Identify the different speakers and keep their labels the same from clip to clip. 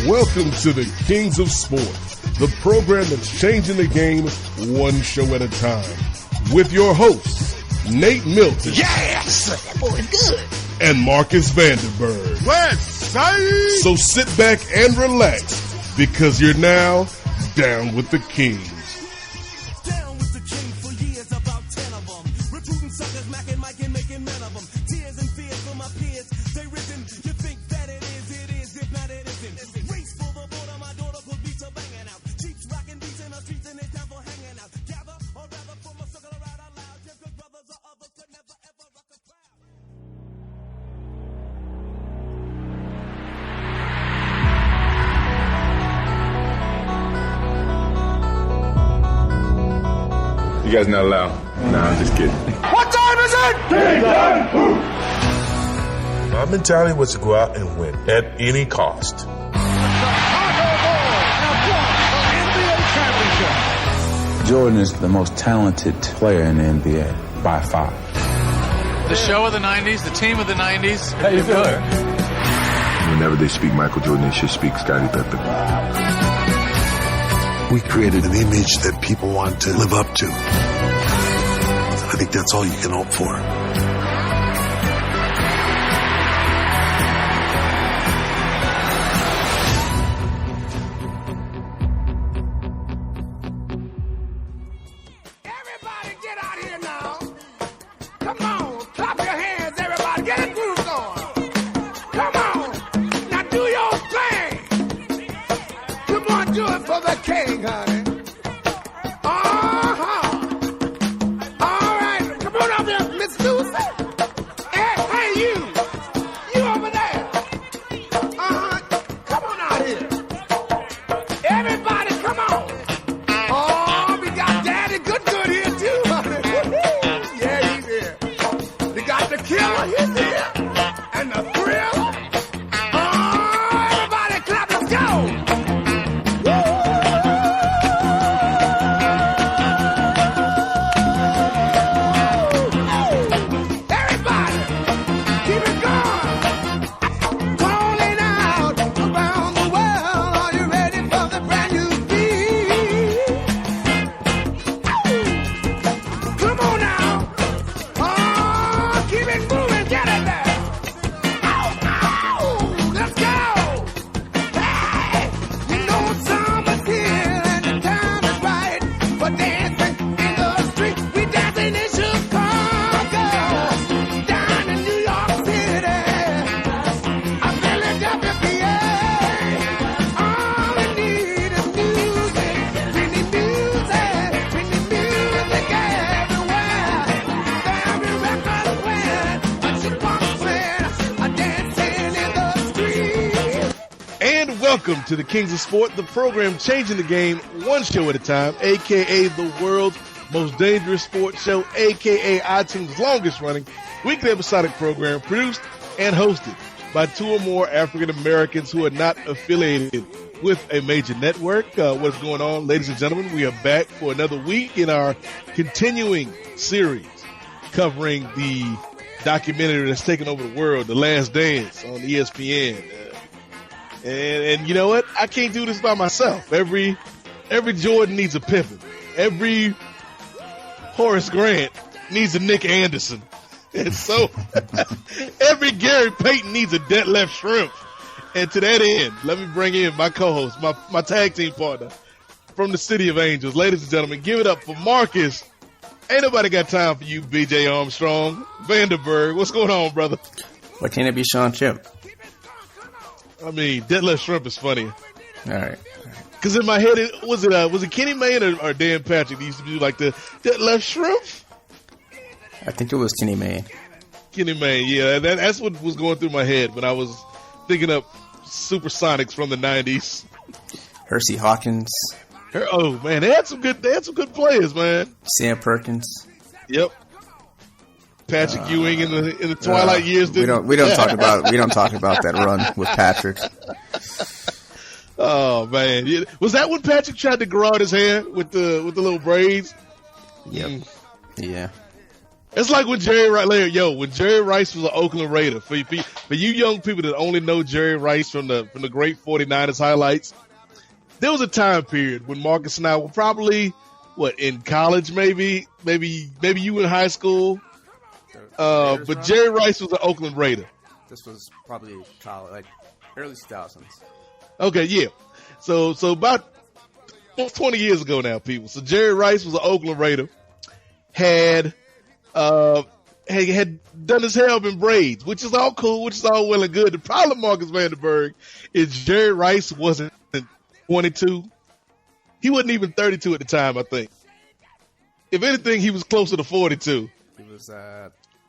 Speaker 1: Welcome to the Kings of Sport, the program that's changing the game one show at a time. With your hosts, Nate Milton.
Speaker 2: Yes! That boy's good.
Speaker 1: And Marcus Vandenberg.
Speaker 2: West Side!
Speaker 1: So sit back and relax, because you're now down with the Kings.
Speaker 3: Down with the King for years, about 10 of them. Recruiting suckers, macking, micing, making men of them. Tears and fears for my peers, they risen. You think that it is, if not it isn't. Race for the border, my daughter put beats are banging out. Cheeks rocking beats in the streets and it's time for hanging out. Gather, or rather form a circle right out loud. Just 'cause brothers or others could never ever rock a crowd.
Speaker 4: You guys not allowed? Nah, I'm just kidding.
Speaker 2: What time is it?
Speaker 5: My mentality was to go out and win at any cost.
Speaker 2: Chicago Bulls have won the NBA championship.
Speaker 6: Jordan is the most talented player in the NBA by far.
Speaker 7: The show of the 90s, the team of the 90s. How you feeling?
Speaker 4: Whenever they speak Michael Jordan, they should speak Scottie Pippen.
Speaker 8: We created an image that people want to live up to. I think that's all you can hope for.
Speaker 2: Everybody get out here now. Come on, clap your hands, everybody. Get a groove going. Come on, now do your thing. Come on, do it for the King, honey. All right, come on up there, Miss Lucy. Hey, you over there. Come on out here. Everybody, come on. Oh, we got Daddy Good here too, honey. Yeah, he's here. We got the Killer, he's here. And the Thriller. Oh, everybody clap, let's go. Everybody, keep it going. Calling out around the world. Are you ready for the brand new beat? Come on now. Oh, keep it moving. Get it there. Ow. Let's go. Hey, you know summer's here and the time is right for dancing in the street. We dancing in Chicago, down in New York City, Philadelphia, PA. All we need is music. We need music. We need music everywhere. Every record playing, a jukebox playing, a dancing in the street.
Speaker 1: And welcome to the Kings of Sport, the program changing the game one show at a time, a.k.a. the world's most dangerous sports show, a.k.a. iTunes' longest running weekly episodic program, produced and hosted by two or more African Americans who are not affiliated with a major network. What's going on, ladies and gentlemen? We are back for another week in our continuing series covering the documentary that's taken over the world, The Last Dance on ESPN. And you know what? I can't do this by myself. Every Jordan needs a Pippen. Every Horace Grant needs a Nick Anderson. And so every Gary Payton needs a Detlef Schrempf. And to that end, let me bring in my co-host, my tag team partner from the City of Angels. Ladies and gentlemen, give it up for Marcus. Ain't nobody got time for you, BJ Armstrong. Vandenberg, what's going on, brother?
Speaker 9: Why can't it be Sean Chip?
Speaker 1: I mean, Detlef Schrempf is funny.
Speaker 9: All right.
Speaker 1: Because in my head, was it Kenny Mayne or Dan Patrick that used to do like the Detlef Schrempf?
Speaker 9: I think it was Kenny Mayne.
Speaker 1: Kenny Mayne, yeah. That's what was going through my head when I was thinking up Supersonics from the 90s.
Speaker 9: Hersey Hawkins.
Speaker 1: Oh man, they had some good players, man.
Speaker 9: Sam Perkins.
Speaker 1: Yep. Patrick Ewing in the twilight years.
Speaker 9: We don't talk about that run with Patrick.
Speaker 1: Oh man, was that when Patrick tried to grow out his hair with the little braids?
Speaker 9: Yep. Yeah.
Speaker 1: It's like when when Jerry Rice was an Oakland Raider. For you young people that only know Jerry Rice from the great 49ers highlights, there was a time period when Marcus and I were probably in college, maybe you in high school. But Jerry Rice was an Oakland Raider.
Speaker 9: This was probably college, like early 2000s.
Speaker 1: Okay, yeah. So about 20 years ago now, people. So Jerry Rice was an Oakland Raider. Had done his hair up in braids, which is all cool, which is all well and good. The problem, Marcus Vandenberg, is Jerry Rice wasn't 22. He wasn't even 32 at the time, I think. If anything, he was closer to 42.
Speaker 9: He was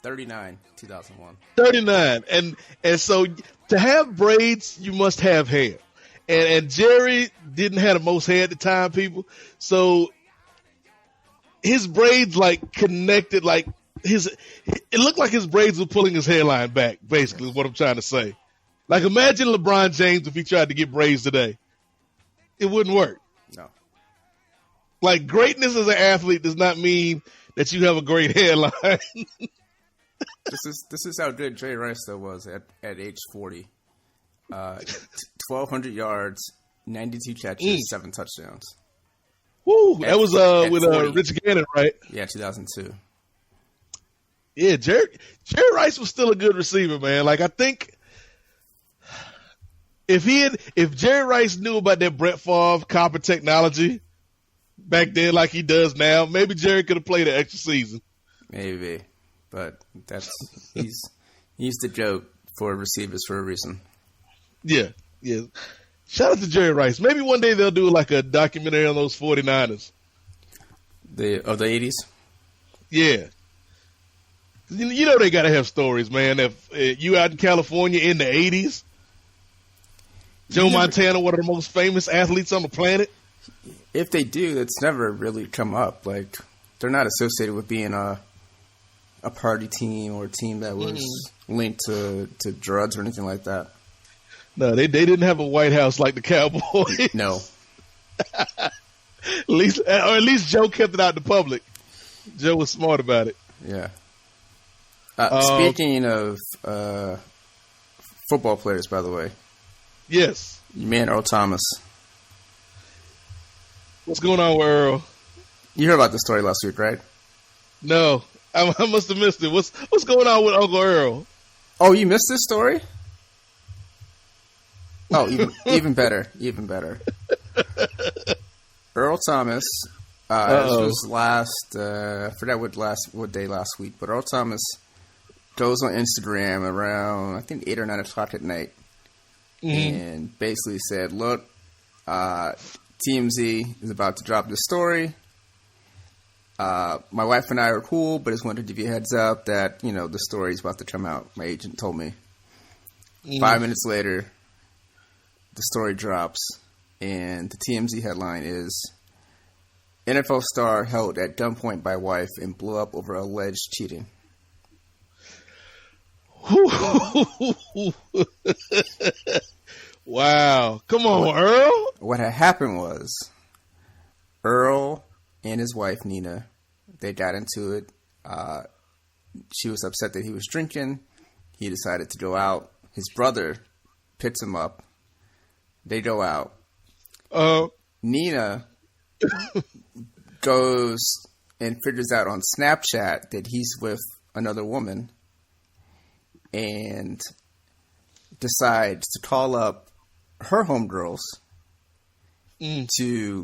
Speaker 9: 39, 2001.
Speaker 1: 39. And so to have braids, you must have hair. And Jerry didn't have the most hair at the time, people. So his braids connected, it looked like his braids were pulling his hairline back, basically, is what I'm trying to say. Like, imagine LeBron James if he tried to get braids today. It wouldn't work.
Speaker 9: No.
Speaker 1: Like, greatness as an athlete does not mean that you have a great hairline.
Speaker 9: This is how good Jerry Rice though was at age 40. 1,200 yards, 92 catches, 7 touchdowns.
Speaker 1: Woo! That was with Rich Gannon, right?
Speaker 9: Yeah, 2002.
Speaker 1: Yeah, Jerry Rice was still a good receiver, man. Like, I think if Jerry Rice knew about that Brett Favre copper technology back then, like he does now, maybe Jerry could have played an extra season.
Speaker 9: Maybe, but he's the joke for receivers for a reason.
Speaker 1: Yeah. Shout out to Jerry Rice. Maybe one day they'll do like a documentary on those 49ers.
Speaker 9: Of the 80s?
Speaker 1: Yeah. You know they got to have stories, man. If you out in California in the 80s, Joe Montana, one of the most famous athletes on the planet.
Speaker 9: If they do, it's never really come up. Like, they're not associated with being a party team or a team that was linked to drugs or anything like that.
Speaker 1: No, they didn't have a White House like the Cowboys.
Speaker 9: No.
Speaker 1: at least Joe kept it out to public. Joe was smart about it.
Speaker 9: Yeah. Speaking of football players, by the way.
Speaker 1: Yes.
Speaker 9: Your man Earl Thomas.
Speaker 1: What's going on with Earl?
Speaker 9: You heard about the story last week, right?
Speaker 1: No. I must have missed it. What's going on with Uncle Earl?
Speaker 9: Oh, you missed this story? Oh, even better. Even better. Earl Thomas, this was I forgot what day last week, but Earl Thomas goes on Instagram around, I think, 8 or 9 o'clock at night, and basically said, look, TMZ is about to drop this story. My wife and I are cool, but just wanted to give you a heads up that, the story is about to come out. My agent told me. 5 minutes later, the story drops, and the TMZ headline is, NFL star held at gunpoint by wife and blew up over alleged cheating.
Speaker 1: Wow. Come on, Earl.
Speaker 9: What had happened was Earl and his wife, Nina, they got into it. She was upset that he was drinking. He decided to go out. His brother picks him up. They go out. Nina goes and figures out on Snapchat that he's with another woman and decides to call up her homegirls to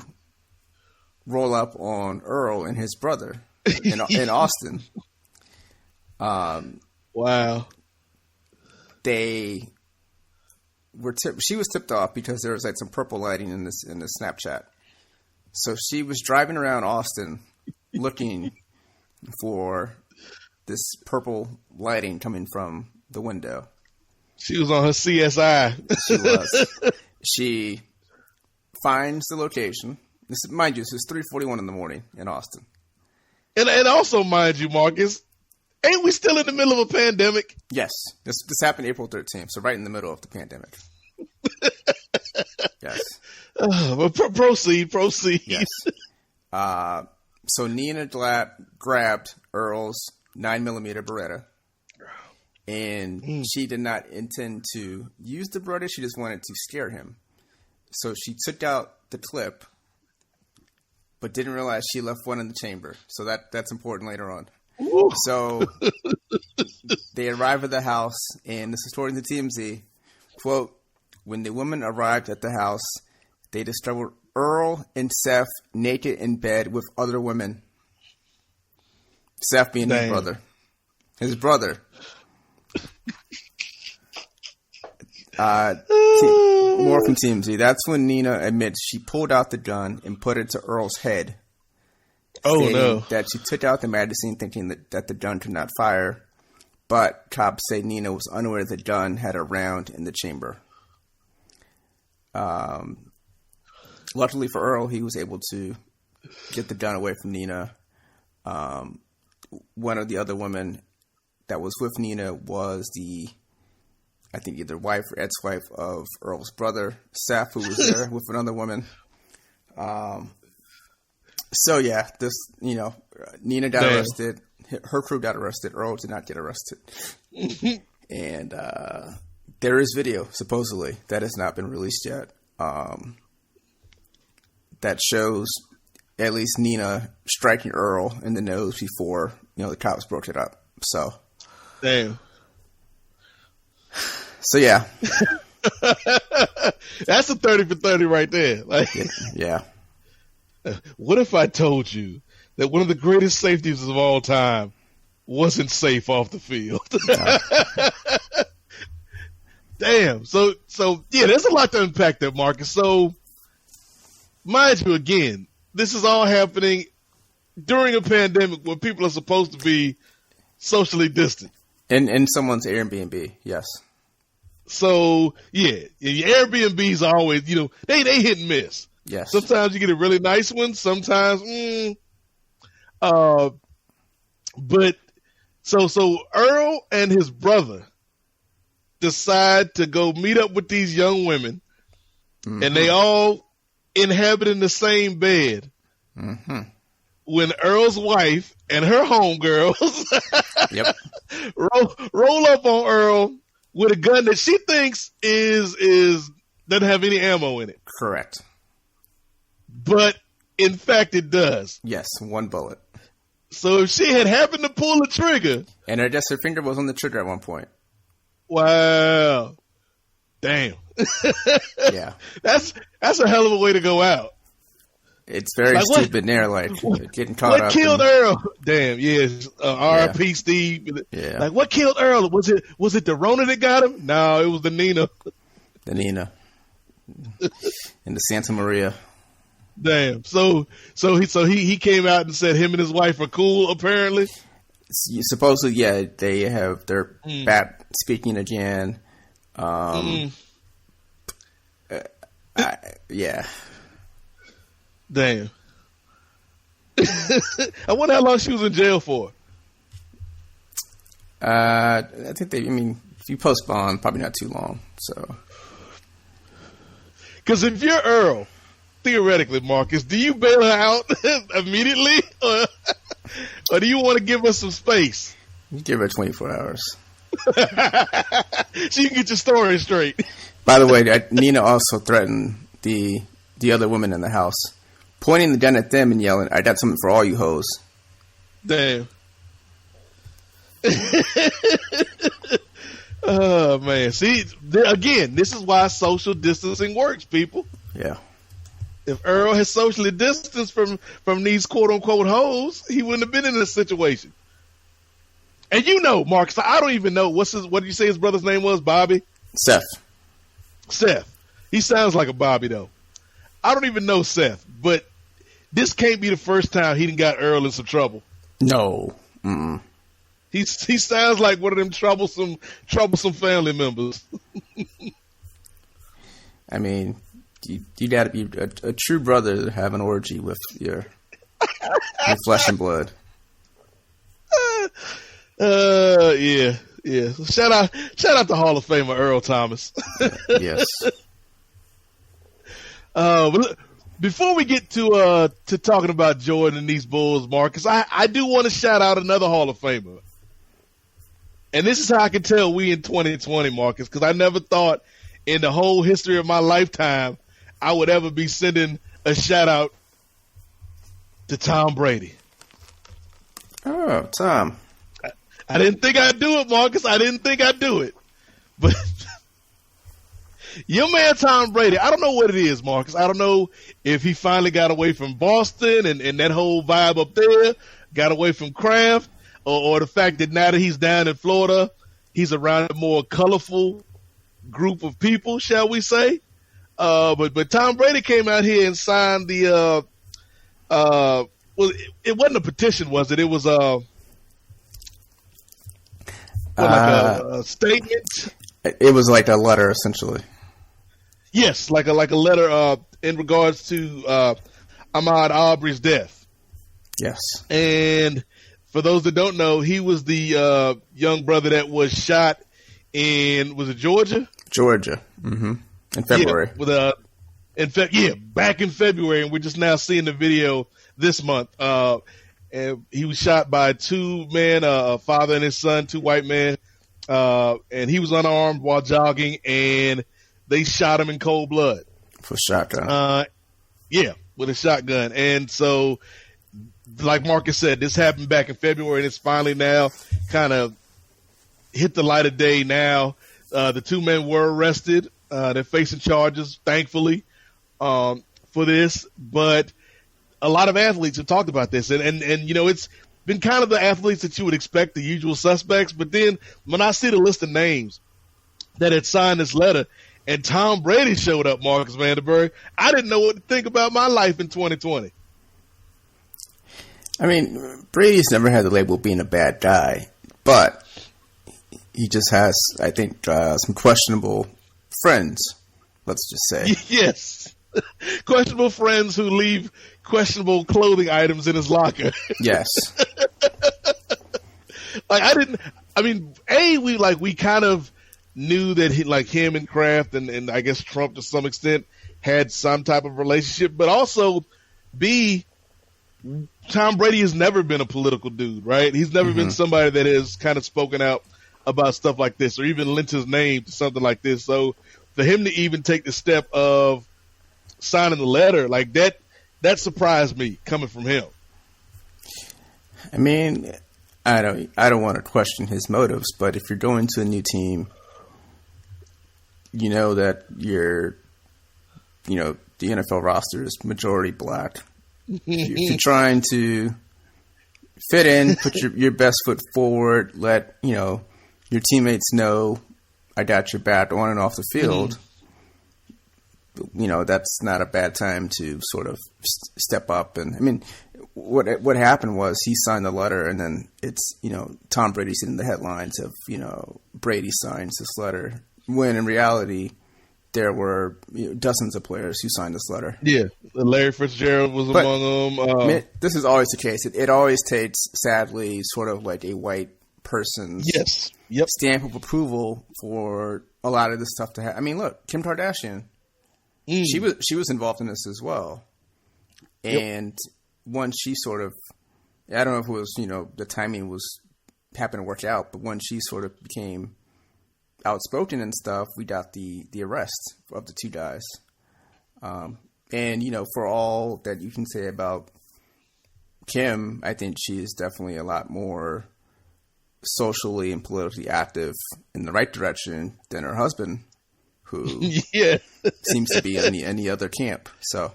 Speaker 9: roll up on Earl and his brother in Austin.
Speaker 1: Wow.
Speaker 9: She was tipped off because there was like some purple lighting in this Snapchat. So she was driving around Austin looking for this purple lighting coming from the window.
Speaker 1: She was on her CSI.
Speaker 9: She was. She finds the location. Mind you, this is 3:41 in the morning in Austin.
Speaker 1: And also, mind you, Marcus, ain't we still in the middle of a pandemic?
Speaker 9: Yes. This happened April 13th, so right in the middle of the pandemic. Yes.
Speaker 1: But proceed.
Speaker 9: Yes. So Nina grabbed Earl's 9mm Beretta, and she did not intend to use the Beretta. She just wanted to scare him. So she took out the clip, but didn't realize she left one in the chamber. So that's important later on. Ooh. So they arrive at the house, and this is according to TMZ. Quote, when the women arrived at the house, they discovered Earl and Seth naked in bed with other women. Seth being his brother. His brother. More from TMZ. That's when Nina admits she pulled out the gun and put it to Earl's head.
Speaker 1: Oh, no.
Speaker 9: That she took out the magazine thinking that the gun could not fire. But cops say Nina was unaware the gun had a round in the chamber. Luckily for Earl, he was able to get the gun away from Nina. One of the other women that was with Nina was I think either wife or ex-wife of Earl's brother, Seth, who was there with another woman. So yeah, Nina got arrested. Her crew got arrested. Earl did not get arrested. And there is video, supposedly, that has not been released yet, that shows at least Nina striking Earl in the nose before, the cops broke it up. So.
Speaker 1: Damn.
Speaker 9: So, yeah.
Speaker 1: That's a 30 for 30 right there. Like,
Speaker 9: yeah.
Speaker 1: What if I told you that one of the greatest safeties of all time wasn't safe off the field? Damn. So yeah, there's a lot to unpack there, Marcus. So, mind you, again, this is all happening during a pandemic where people are supposed to be socially distant.
Speaker 9: In someone's Airbnb, yes.
Speaker 1: So, yeah, your Airbnbs are always, they hit and miss.
Speaker 9: Yes.
Speaker 1: Sometimes you get a really nice one. Sometimes, but so Earl and his brother decide to go meet up with these young women, and they all inhabiting the same bed. Mm-hmm. When Earl's wife and her homegirls
Speaker 9: yep.
Speaker 1: roll up on Earl with a gun that she thinks doesn't have any ammo in it.
Speaker 9: Correct.
Speaker 1: But in fact, it does.
Speaker 9: Yes, one bullet.
Speaker 1: So if she had happened to pull the trigger,
Speaker 9: and her finger was on the trigger at one point.
Speaker 1: Wow, damn.
Speaker 9: Yeah,
Speaker 1: that's a hell of a way to go out.
Speaker 9: It's very stupid. Getting caught up.
Speaker 1: What killed Earl? Damn, yes. R.I.P. Steve.
Speaker 9: Yeah.
Speaker 1: Like, what killed Earl? Was it the Rona that got him? No, it was the Nina.
Speaker 9: The Nina. And the Santa Maria.
Speaker 1: Damn. So he came out and said him and his wife are cool. Apparently.
Speaker 9: Supposedly, yeah. They're back speaking again. Yeah.
Speaker 1: Damn. I wonder how long she was in jail for.
Speaker 9: I think if you post bond, probably not too long. So,
Speaker 1: because if you're Earl, theoretically, Marcus, do you bail her out immediately, or do you want to give her some space?
Speaker 9: You give her 24 hours.
Speaker 1: So you can get your story straight.
Speaker 9: By the way, Nina also threatened the other women in the house, pointing the gun at them and yelling, "I got something for all you hoes."
Speaker 1: Damn. Oh, man. See, again, this is why social distancing works, people.
Speaker 9: Yeah.
Speaker 1: If Earl had socially distanced from these quote-unquote hoes, he wouldn't have been in this situation. And Marcus, I don't even know. What did you say his brother's name was? Bobby?
Speaker 9: Seth. He sounds like a Bobby, though. I don't even know Seth, but this can't be the first time he done got Earl in some trouble. No. Mm-mm.
Speaker 1: He sounds like one of them troublesome family members.
Speaker 9: I mean, you got to be a true brother to have an orgy with your flesh and blood.
Speaker 1: Yeah. Shout out to Hall of Famer Earl Thomas.
Speaker 9: Yes.
Speaker 1: But Before we get to talking about Jordan and these Bulls, Marcus, I do want to shout out another Hall of Famer. And this is how I can tell we in 2020, Marcus, because I never thought in the whole history of my lifetime I would ever be sending a shout out to Tom Brady.
Speaker 9: Oh, Tom.
Speaker 1: I didn't think I'd do it, Marcus. I didn't think I'd do it. But your man Tom Brady, I don't know what it is, Marcus. I don't know if he finally got away from Boston and that whole vibe up there, got away from Kraft, or the fact that now that he's down in Florida, he's around a more colorful group of people, shall we say. But Tom Brady came out here and signed the well, it wasn't a petition, was it? It was a statement.
Speaker 9: It was like a letter, essentially.
Speaker 1: Yes, like a letter in regards to Ahmaud Arbery's death.
Speaker 9: Yes.
Speaker 1: And for those that don't know, he was the young brother that was shot in, was it Georgia?
Speaker 9: Georgia. Mm-hmm. In February.
Speaker 1: Yeah, back in February, and we're just now seeing the video this month. And he was shot by two men, a father and his son, two white men, and he was unarmed while jogging, and they shot him in cold blood.
Speaker 9: With a shotgun.
Speaker 1: Yeah, with a shotgun. And so, like Marcus said, this happened back in February, and it's finally now kind of hit the light of day now. The two men were arrested. They're facing charges, thankfully, for this. But a lot of athletes have talked about this. And you know, it's been kind of the athletes that you would expect, the usual suspects. But then when I see the list of names that had signed this letter and Tom Brady showed up, Marcus Vanderberg, I didn't know what to think about my life in 2020.
Speaker 9: I mean, Brady's never had the label of being a bad guy, but he just has, I think, some questionable friends, let's just say.
Speaker 1: Yes. Questionable friends who leave questionable clothing items in his locker.
Speaker 9: Yes.
Speaker 1: We kind of knew that him and Kraft and I guess Trump to some extent had some type of relationship, but also Tom Brady has never been a political dude, right? He's never been somebody that has kind of spoken out about stuff like this or even lent his name to something like this. So for him to even take the step of signing the letter like that surprised me coming from him.
Speaker 9: I mean, I don't want to question his motives, but if you're going to a new team, you know that the NFL roster is majority black. If you're trying to fit in, put your best foot forward, let your teammates know I got your back on and off the field. That's not a bad time to sort of step up. And I mean, what happened was he signed the letter, and then it's Tom Brady's in the headlines of Brady signs this letter, when in reality there were dozens of players who signed this letter. Yeah,
Speaker 1: Larry Fitzgerald was among them.
Speaker 9: This is always the case. It always takes, sadly, sort of like a white person's stamp of approval for a lot of this stuff to happen. I mean, look, Kim Kardashian, she was involved in this as well. And once she sort of, I don't know if it was, the timing happened to work out, but when she sort of became outspoken and stuff, we got the arrest of the two guys. And for all that you can say about Kim, I think she is definitely a lot more socially and politically active in the right direction than her husband, who seems to be in any other camp. So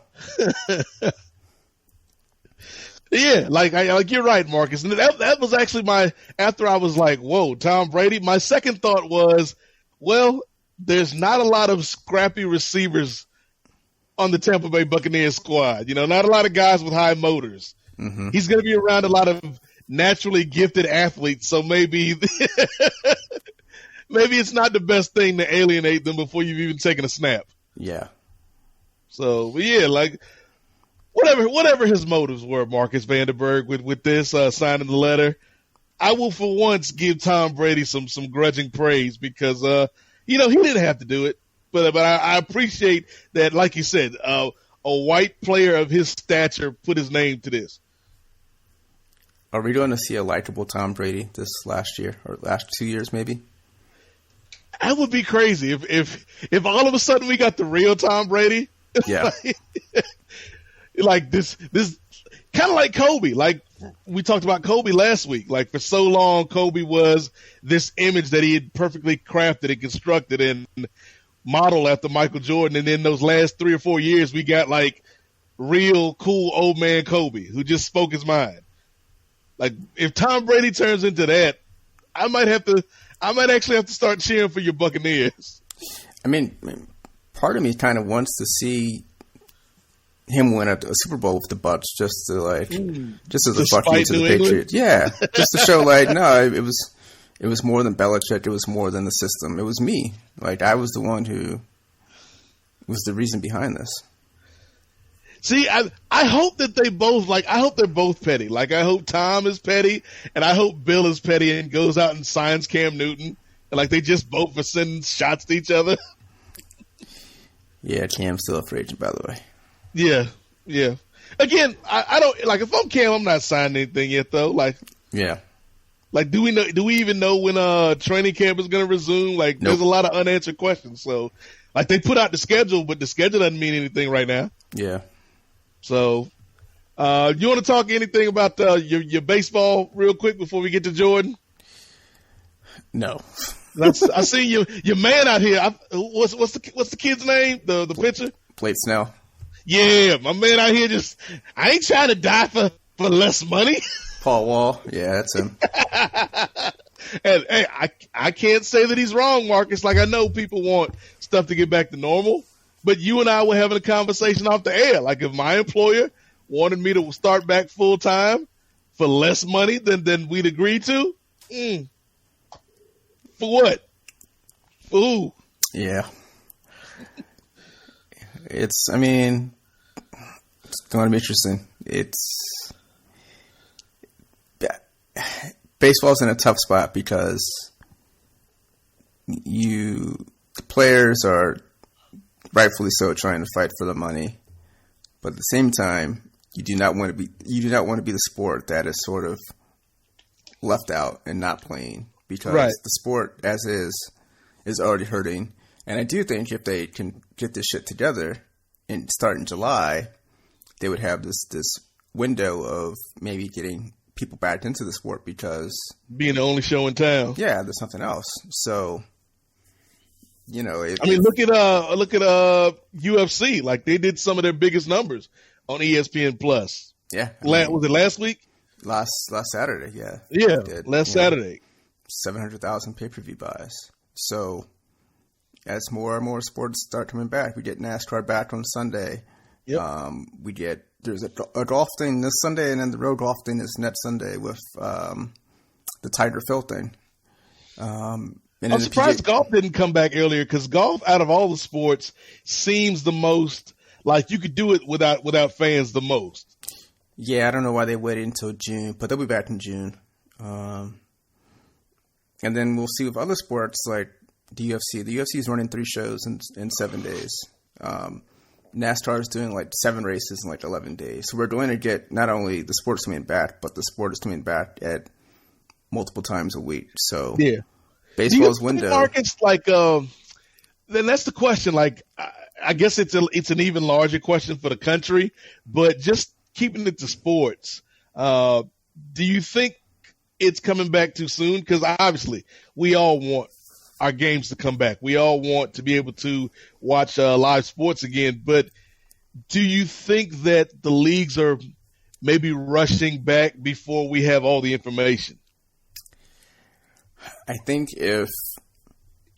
Speaker 1: yeah, you're right, Marcus. And that was actually after I was like, whoa, Tom Brady, my second thought was, well, there's not a lot of scrappy receivers on the Tampa Bay Buccaneers squad. Not a lot of guys with high motors. Mm-hmm. He's going to be around a lot of naturally gifted athletes, so maybe it's not the best thing to alienate them before you've even taken a snap.
Speaker 9: Yeah.
Speaker 1: So, but yeah, whatever his motives were, Marcus Vanderberg, with this signing the letter, I will for once give Tom Brady some grudging praise because he didn't have to do it, but I appreciate that, like you said, a white player of his stature put his name to this.
Speaker 9: Are we going to see a likable Tom Brady this last year or last 2 years maybe?
Speaker 1: That would be crazy if all of a sudden we got the real Tom Brady.
Speaker 9: Yeah.
Speaker 1: Like this kind of like Kobe. Like we talked about Kobe last week. Like for so long, Kobe was this image that he had perfectly crafted and constructed and modeled after Michael Jordan. And then those last 3 or 4 years, we got like real cool old man Kobe who just spoke his mind. Like if Tom Brady turns into that, I might actually have to start cheering for your Buccaneers.
Speaker 9: I mean, part of me kind of wants to see him win a Super Bowl with the Bucs just as a fuck you to the Patriots. Yeah, just to show no, it was more than Belichick. It was more than the system. It was me. Like I was the one who was the reason behind this.
Speaker 1: See, I hope that I hope they're both petty. Like, I hope Tom is petty, and I hope Bill is petty and goes out and signs Cam Newton. And, like, they just vote for sending shots to each other.
Speaker 9: Yeah, Cam's still a free agent, by the way.
Speaker 1: Yeah. Again, I don't, like, if I'm Cam, I'm not signing anything yet, though. Like,
Speaker 9: yeah.
Speaker 1: Like, do we even know when training camp is going to resume? Like, There's a lot of unanswered questions. So, like, they put out the schedule, but the schedule doesn't mean anything right now.
Speaker 9: Yeah.
Speaker 1: So, you want to talk anything about your baseball real quick before we get to Jordan?
Speaker 9: No.
Speaker 1: I see your man out here. What's the kid's name? The pitcher?
Speaker 9: Blake Snell.
Speaker 1: Yeah, my man out here I ain't trying to die for less money.
Speaker 9: Paul Wall. Yeah, that's him.
Speaker 1: And hey, I can't say that he's wrong, Marcus. Like I know people want stuff to get back to normal. But you and I were having a conversation off the air. Like if my employer wanted me to start back full time for less money than we'd agreed to, for what? For who?
Speaker 9: Yeah. It's going to be interesting. Baseball's in a tough spot because the players are rightfully so trying to fight for the money, but at the same time, you do not want to be the sport that is sort of left out and not playing because the sport as is already hurting. And I do think if they can get this shit together and start in July, they would have this window of maybe getting people back into the sport because
Speaker 1: being the only show in town.
Speaker 9: Yeah, there's nothing else. So. You know,
Speaker 1: look at UFC. Like they did some of their biggest numbers on ESPN Plus.
Speaker 9: Yeah,
Speaker 1: was it last week?
Speaker 9: Last Saturday, yeah.
Speaker 1: Yeah, Saturday.
Speaker 9: 700,000 pay-per-view buys. So as more and more sports start coming back, we get NASCAR back on Sunday. Yep. There's a golf thing this Sunday, and then the road golf thing is next Sunday with the Tiger Phil thing.
Speaker 1: I'm surprised golf didn't come back earlier because golf, out of all the sports, seems the most like you could do it without fans the most.
Speaker 9: Yeah, I don't know why they waited until June, but they'll be back in June. And then we'll see with other sports like the UFC. The UFC is running 3 shows in 7 days. NASCAR is doing like 7 races in like 11 days. So we're going to get not only the sports coming back, but the sport is coming back at multiple times a week. So
Speaker 1: yeah.
Speaker 9: Baseball's window.
Speaker 1: Markets like then that's the question. Like I guess it's an even larger question for the country, but just keeping it to sports. Do you think it's coming back too soon? Because obviously we all want our games to come back. We all want to be able to watch live sports again. But do you think that the leagues are maybe rushing back before we have all the information?
Speaker 9: I think and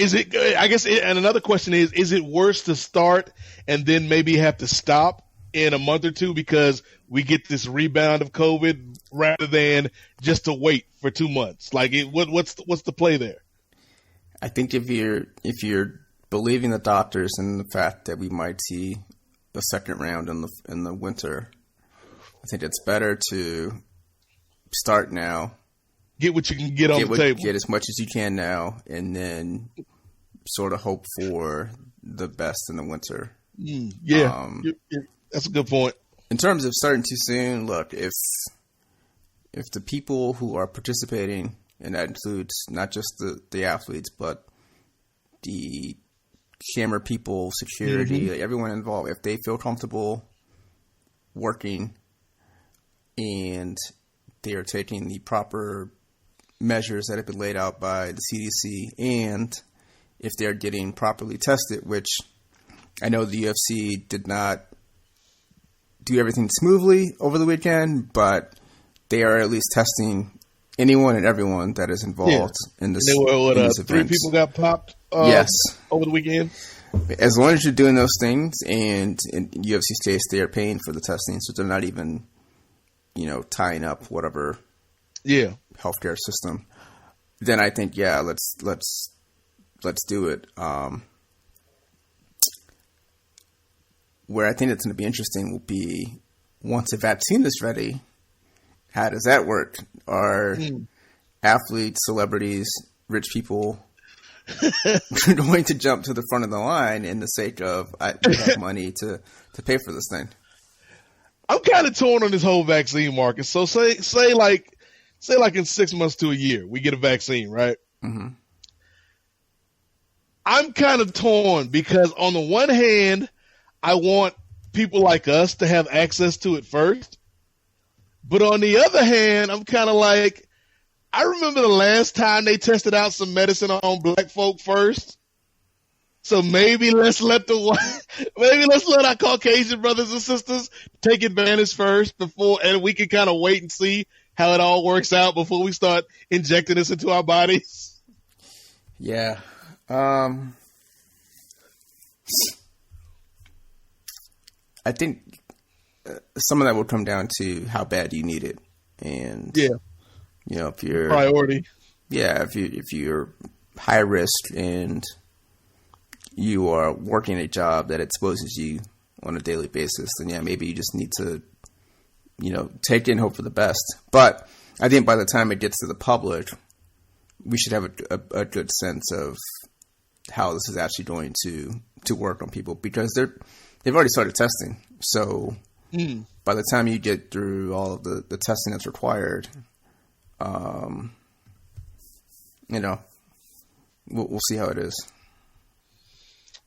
Speaker 9: another question is it worse to start and then maybe have to stop in a month or two because we get this rebound of COVID rather than just to wait for 2 months? Like, what's the play there? I think if you're believing the doctors and the fact that we might see a second round in the winter, I think it's better to start now.
Speaker 1: Get what you can get on the table.
Speaker 9: Get as much as you can now, and then sort of hope for the best in the winter.
Speaker 1: Yeah, That's a good point.
Speaker 9: In terms of starting too soon, look, if the people who are participating, and that includes not just the athletes, but the camera people, security, everyone involved, if they feel comfortable working and they are taking the proper measures that have been laid out by the CDC, and if they're getting properly tested, which I know the UFC did not do everything smoothly over the weekend, but they are at least testing anyone and everyone that is involved in this.
Speaker 1: And there were
Speaker 9: in these
Speaker 1: 3
Speaker 9: events.
Speaker 1: people got popped.
Speaker 9: Yes,
Speaker 1: over the weekend.
Speaker 9: As long as you're doing those things, and in UFC's case, they are paying for the testing, so they're not even, tying up whatever healthcare system. Then I think, let's do it. Where I think it's going to be interesting will be once a vaccine is ready. How does that work? Are athletes, celebrities, rich people going to jump to the front of the line in the sake of I have money to pay for this thing?
Speaker 1: I'm kind of torn on this whole vaccine market. So say like in 6 months to a year, we get a vaccine, right?
Speaker 9: Mm-hmm.
Speaker 1: I'm kind of torn because on the one hand, I want people like us to have access to it first. But on the other hand, I'm kind of like, I remember the last time they tested out some medicine on black folk first. So maybe let's let our Caucasian brothers and sisters take advantage first and we can kind of wait and see how it all works out before we start injecting this into our bodies.
Speaker 9: Yeah. I think some of that will come down to how bad you need it. And if you're
Speaker 1: priority.
Speaker 9: Yeah, if you're high risk and you are working a job that exposes you on a daily basis, then maybe you just need to, take it and hope for the best. But I think by the time it gets to the public, we should have a good sense of how this is actually going to work on people, because they've already started testing. So by the time you get through all of the testing that's required, we'll see how it is.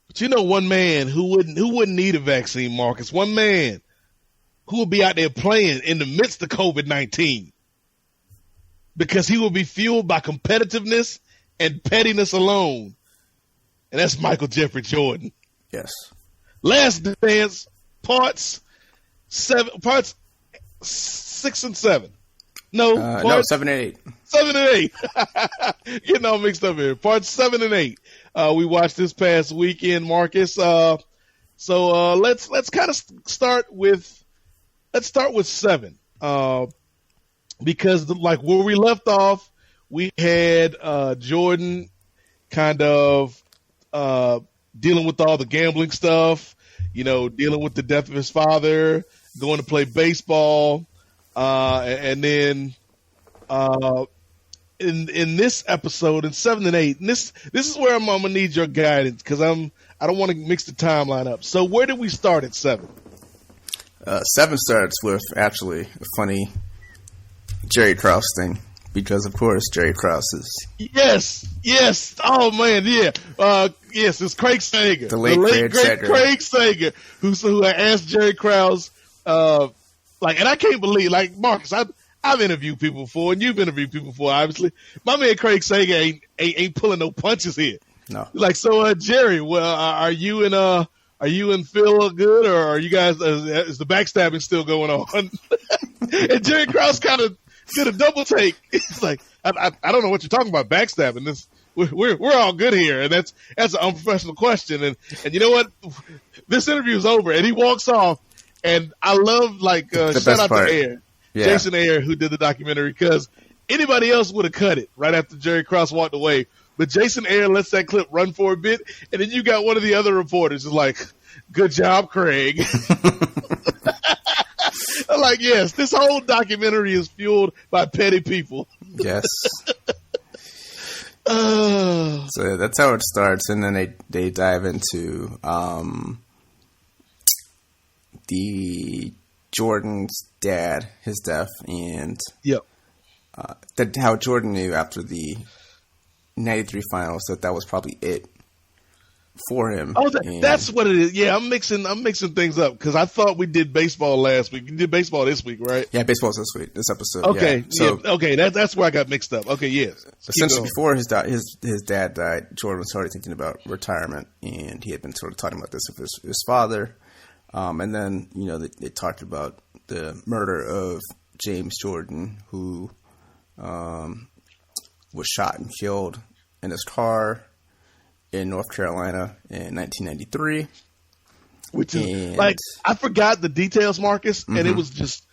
Speaker 1: But one man who wouldn't need a vaccine, Marcus, one man who will be out there playing in the midst of COVID-19 because he will be fueled by competitiveness and pettiness alone. And that's Michael Jeffrey Jordan.
Speaker 9: Yes.
Speaker 1: Last Dance, parts 6 and 7.
Speaker 9: No, 7 and 8.
Speaker 1: 7 and 8. Getting all mixed up here. Parts 7 and 8. We watched this past weekend, Marcus. So let's kind of start with 7. Because like where we left off, we had Jordan kind of dealing with all the gambling stuff, dealing with the death of his father, going to play baseball, and then in this episode, in 7 and 8, and this is where I'm gonna need your guidance because I don't want to mix the timeline up. So where did we start at 7?
Speaker 9: 7 starts with actually a funny Jerry Krause thing. Because, of course, Jerry Krause is... Yes. Oh, man, yeah. Yes, it's Craig Sager. The late great Craig Sager, who asked Jerry Krause, and I can't believe, Marcus, I've interviewed people before, and you've interviewed people before, obviously. My man Craig Sager ain't pulling no punches here. No.
Speaker 1: So, Jerry, well, are you and Phil good, or are you guys, is the backstabbing still going on? And Jerry Krause kind of did a double take. It's like, I don't know what you're talking about, backstabbing. This we're all good here, and that's an unprofessional question. And you know what? This interview is over, and he walks off. And I love shout out to Air, Jason Air, who did the documentary, because anybody else would have cut it right after Jerry Krause walked away. But Jason Air lets that clip run for a bit, and then you got one of the other reporters is like, "Good job, Craig." I'm like, yes, this whole documentary is fueled by petty people.
Speaker 9: Yes. So that's how it starts, and then they dive into the Jordan's dad, his death, and
Speaker 1: Yep.
Speaker 9: How Jordan knew after the 93 finals that was probably it for him.
Speaker 1: Oh, that's what it is. Yeah, I'm mixing things up because I thought we did baseball last week. You did baseball this week, right?
Speaker 9: Yeah, baseball's this week, this episode.
Speaker 1: Okay,
Speaker 9: yeah. So,
Speaker 1: okay, that's where I got mixed up. Okay, yes.
Speaker 9: Essentially, before his dad died, Jordan was already thinking about retirement, and he had been sort of talking about this with his father. And then, they talked about the murder of James Jordan, who was shot and killed in his car in North Carolina in 1993.
Speaker 1: Which is, I forgot the details, Marcus, and it was just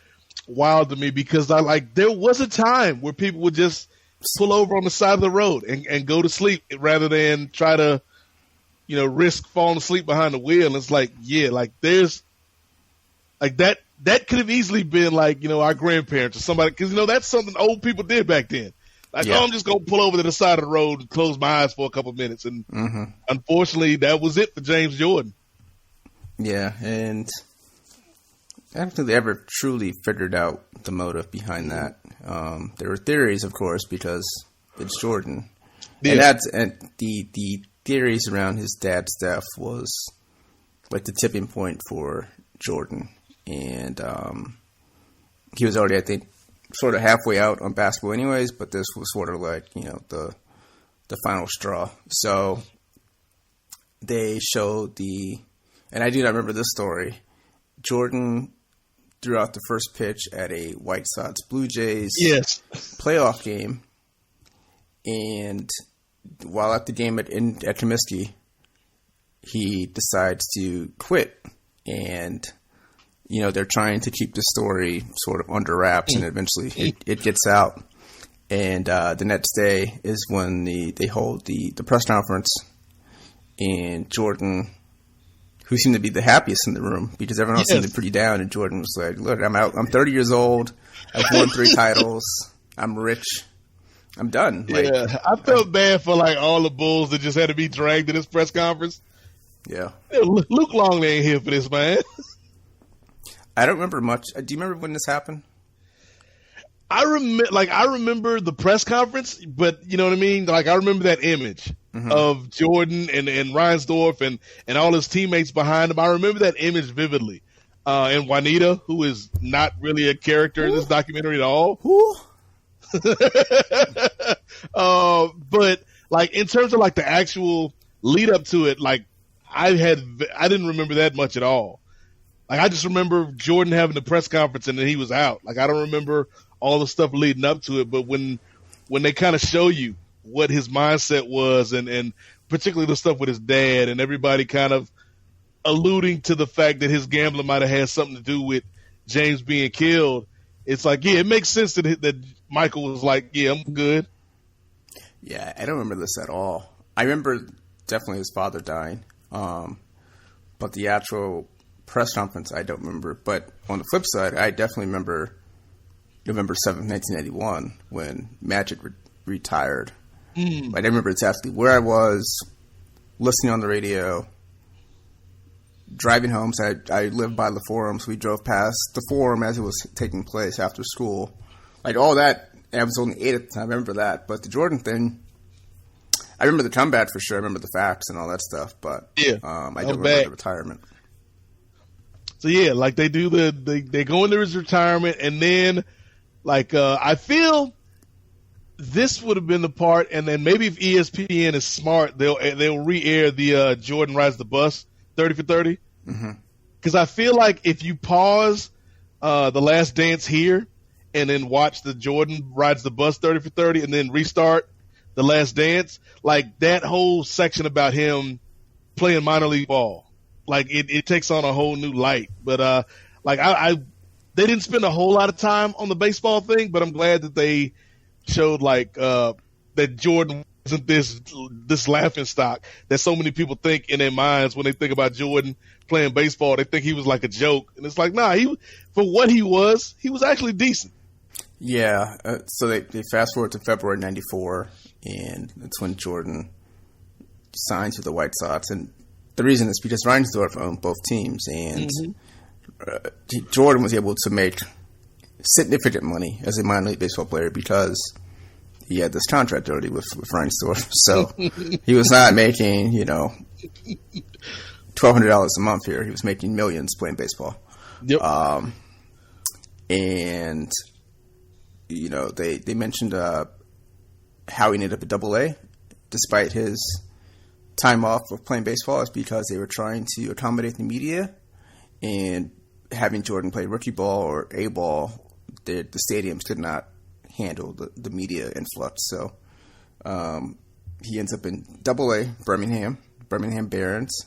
Speaker 1: wild to me because there was a time where people would just pull over on the side of the road and go to sleep rather than try to, risk falling asleep behind the wheel. And it's there's that could have easily been our grandparents or somebody, because that's something old people did back then. I'm just going to pull over to the side of the road and close my eyes for a couple of minutes. And unfortunately, that was it for James Jordan.
Speaker 9: Yeah, and I don't think they ever truly figured out the motive behind that. There were theories, of course, because it's Jordan. Yeah. And the theories around his dad's death was like the tipping point for Jordan. And he was already, I think, sort of halfway out on basketball anyways, but this was sort of like, the final straw. So they showed and I do not remember this story, Jordan threw out the first pitch at a White Sox Blue Jays playoff game, and while at the game at Comiskey, he decides to quit, and they're trying to keep the story sort of under wraps, and eventually it gets out. And the next day is when they hold the press conference, and Jordan, who seemed to be the happiest in the room because everyone else seemed pretty down, and Jordan was like, "Look, I'm out. I'm 30 years old. I've won 3 titles. I'm rich. I'm done."
Speaker 1: I felt bad for all the bulls that just had to be dragged to this press conference.
Speaker 9: Yeah,
Speaker 1: Luke Longley ain't here for this, man.
Speaker 9: I don't remember much. Do you remember when this happened?
Speaker 1: I remember the press conference, but you know what I mean? I remember that image of Jordan and Reinsdorf and all his teammates behind him. I remember that image vividly. And Juanita, who is not really a character in this documentary at all. But in terms of the actual lead up to it, I didn't remember that much at all. I just remember Jordan having the press conference and then he was out. I don't remember all the stuff leading up to it, but when they kind of show you what his mindset was and particularly the stuff with his dad and everybody kind of alluding to the fact that his gambling might have had something to do with James being killed, it's it makes sense that Michael was I'm good.
Speaker 9: Yeah, I don't remember this at all. I remember definitely his father dying, but the actual press conference I don't remember. But on the flip side, I definitely remember November 7th, 1991, when Magic retired. I remember exactly where I was, listening on the radio, driving home. So I lived by the Forum, so we drove past the Forum as it was taking place after school. All that, and I was only 8 at the time. I remember that. But the Jordan thing, I remember the comeback for sure. I remember the facts and all that stuff. But I don't remember the retirement.
Speaker 1: So they do they go into his retirement, and then I feel this would have been the part, and then maybe if ESPN is smart, they'll re-air the Jordan Rides the Bus 30 for 30. Because I feel if you pause The Last Dance here and then watch the Jordan Rides the Bus 30 for 30 and then restart The Last Dance, that whole section about him playing minor league ball, it takes on a whole new light. But they didn't spend a whole lot of time on the baseball thing, but I'm glad that they showed that Jordan wasn't this laughing stock that so many people think in their minds when they think about Jordan playing baseball. They think he was a joke, and it's nah. For what he was actually decent.
Speaker 9: Yeah. So they fast forward to February '94, and that's when Jordan signs with the White Sox, and the reason is because Reinsdorf owned both teams, and Jordan was able to make significant money as a minor league baseball player because he had this contract already with Reinsdorf. So he was not making, $1,200 a month here. He was making millions playing baseball.
Speaker 1: Yep.
Speaker 9: And, they mentioned how he ended up at Double-A despite his time off of playing baseball is because they were trying to accommodate the media, and having Jordan play rookie ball or A ball, the stadiums could not handle the media influx. So he ends up in Double-A, Birmingham Barons,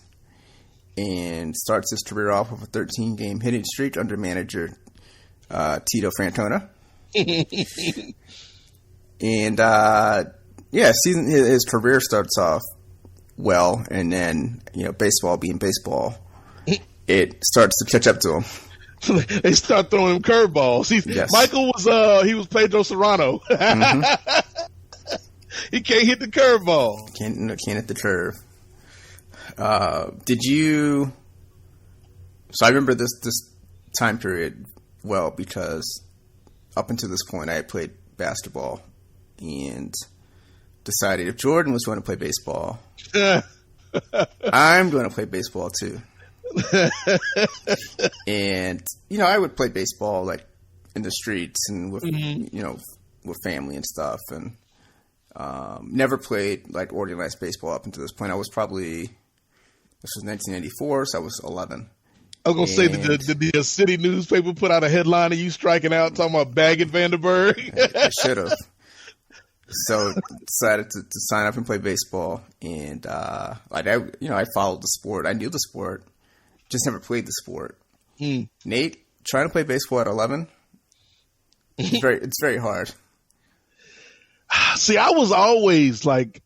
Speaker 9: and starts his career off with a 13-game hitting streak under manager Tito Francona. And his career starts off well, and then baseball being baseball, it starts to catch up to him.
Speaker 1: They start throwing him curveballs.
Speaker 9: Yes.
Speaker 1: Michael was Pedro Serrano.
Speaker 9: Mm-hmm.
Speaker 1: He can't hit the curveball.
Speaker 9: Can't hit the curve. Did you? So I remember this time period well because up until this point I had played basketball and decided if Jordan was going to play baseball, I'm going to play baseball too. And I would play baseball like in the streets and with with family and stuff, and never played like organized baseball up until this point. This was 1994, so I was 11.
Speaker 1: I was gonna say the city newspaper put out a headline of you striking out talking about bagging Vandenberg.
Speaker 9: I should have. So decided to sign up and play baseball, and I followed the sport. I knew the sport, just never played the sport. Nate, trying to play baseball at 11, it's very hard.
Speaker 1: See, I was always like,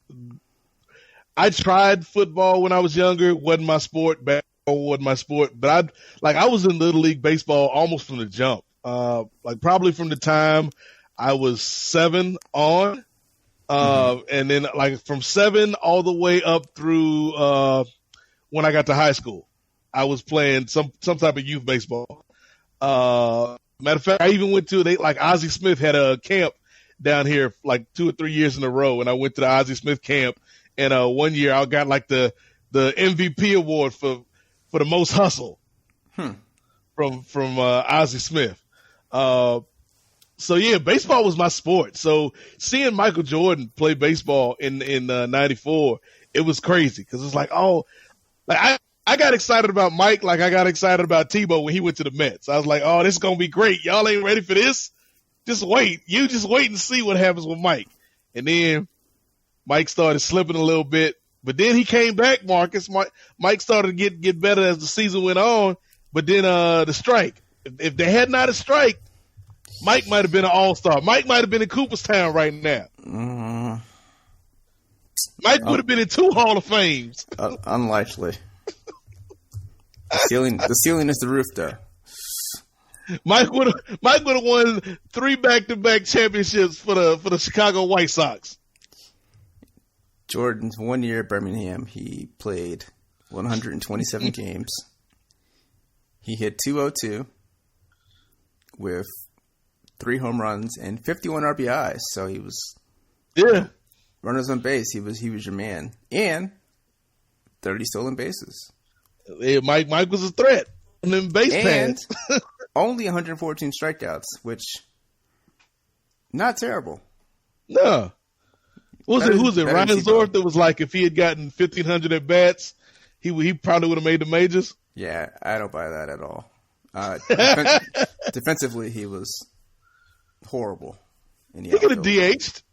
Speaker 1: I tried football when I was younger. It wasn't my sport. Basketball wasn't my sport. But I was in Little League baseball almost from the jump. Probably from the time I was 7 on. And then from 7 all the way up through when I got to high school, I was playing some type of youth baseball. Matter of fact, I even went to Ozzie Smith had a camp down here like 2 or 3 years in a row, and I went to the Ozzie Smith camp. And one year I got like the MVP award for the most hustle from Ozzie Smith. So yeah, baseball was my sport. So seeing Michael Jordan play baseball in 94, it was crazy because it's like, I got excited about Mike like I got excited about Tebow when he went to the Mets. I was like, oh, this is gonna be great. Y'all ain't ready for this? Just wait. You just wait and see what happens with Mike. And then Mike started slipping a little bit, but then he came back, Marcus. Mike started to get better as the season went on, but then the strike. If they had not a strike, Mike might have been an all-star. Mike might have been in Cooperstown right now. Mike would have been in 2 Hall of Fames.
Speaker 9: Unlikely. The ceiling is the roof, though.
Speaker 1: Mike would have won 3 back-to-back championships for the Chicago White Sox.
Speaker 9: Jordan's 1 year at Birmingham, he played 127 games. He hit .202 with 3 home runs and 51 RBIs. So he was runners on base. He was your man, and 30 stolen bases.
Speaker 1: Yeah, Mike was a threat on them base pads.
Speaker 9: Only 114 strikeouts, which not terrible.
Speaker 1: No. Who was it? Ryan Zorf that was like if he had gotten 1,500 at bats, he probably would have made the majors.
Speaker 9: Yeah, I don't buy that at all. Defensively, he was horrible.
Speaker 1: He could have DH'd.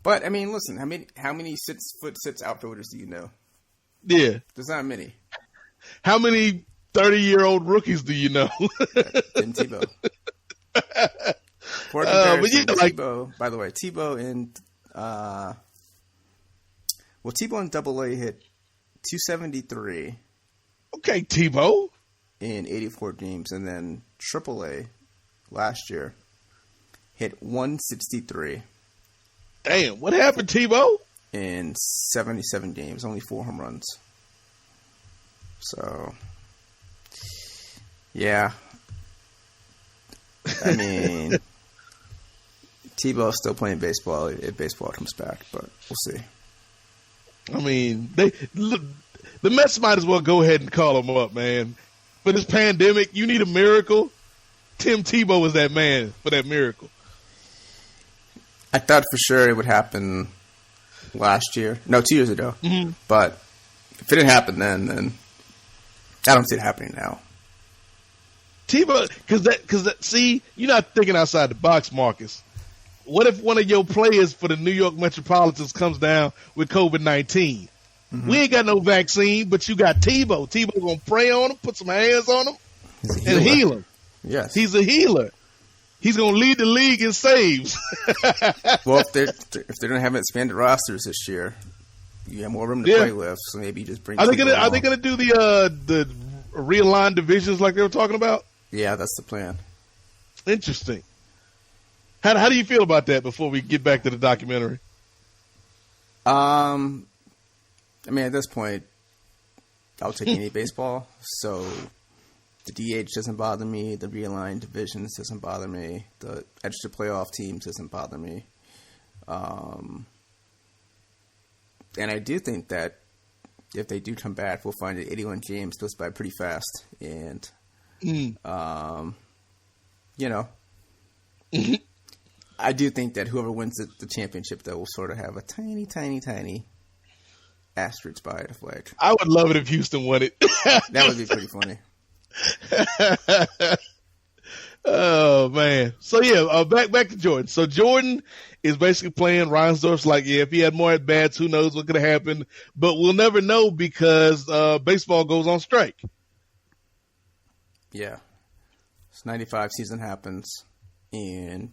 Speaker 9: But I mean, listen, how many 6'6" outfielders do you know?
Speaker 1: Yeah,
Speaker 9: there's not many.
Speaker 1: How many 30-year-old rookies do you know?
Speaker 9: And Tebow. Tebow, by the way, Tebow and Tebow in Double-A hit 273.
Speaker 1: Okay, Tebow.
Speaker 9: In 84 games, and then Triple-A last year hit 163.
Speaker 1: Damn, what happened, Tebow?
Speaker 9: in 77 games, only 4 home runs. So, yeah. I mean, Tebow's still playing baseball if baseball comes back, but we'll see.
Speaker 1: I mean, the Mets might as well go ahead and call him up, man. For this pandemic, you need a miracle. Tim Tebow was that man for that miracle.
Speaker 9: I thought for sure it would happen last year. No, 2 years ago. Mm-hmm. But if it didn't happen then I don't see it happening now.
Speaker 1: Tebow, because see, you're not thinking outside the box, Marcus. What if one of your players for the New York Metropolitans comes down with COVID-19? Mm-hmm. We ain't got no vaccine, but you got Tebow. Tebow gonna pray on him, put some hands on him, and heal him.
Speaker 9: Yes,
Speaker 1: he's a healer. He's gonna lead the league in saves.
Speaker 9: Well, if they're gonna have expanded rosters this year, you have more room to play with. So maybe you just bring.
Speaker 1: Are they gonna do the realigned divisions like they were talking about?
Speaker 9: Yeah, that's the plan.
Speaker 1: Interesting. How do you feel about that before we get back to the documentary?
Speaker 9: I mean, at this point, I'll take any baseball. So the DH doesn't bother me. The realigned divisions doesn't bother me. The extra playoff teams doesn't bother me. And I do think that if they do come back, we'll find that 81 games goes by pretty fast. And, you know, I do think that whoever wins the championship, though, will sort of have a tiny, tiny, tiny asterisk by it. Like,
Speaker 1: I would love it if Houston won it.
Speaker 9: That would be pretty funny.
Speaker 1: Oh man! So yeah, back to Jordan. So Jordan is basically playing. Reinsdorf's like, yeah, if he had more at bats, who knows what could have happened? But we'll never know because baseball goes on strike.
Speaker 9: Yeah, this '95 season happens, and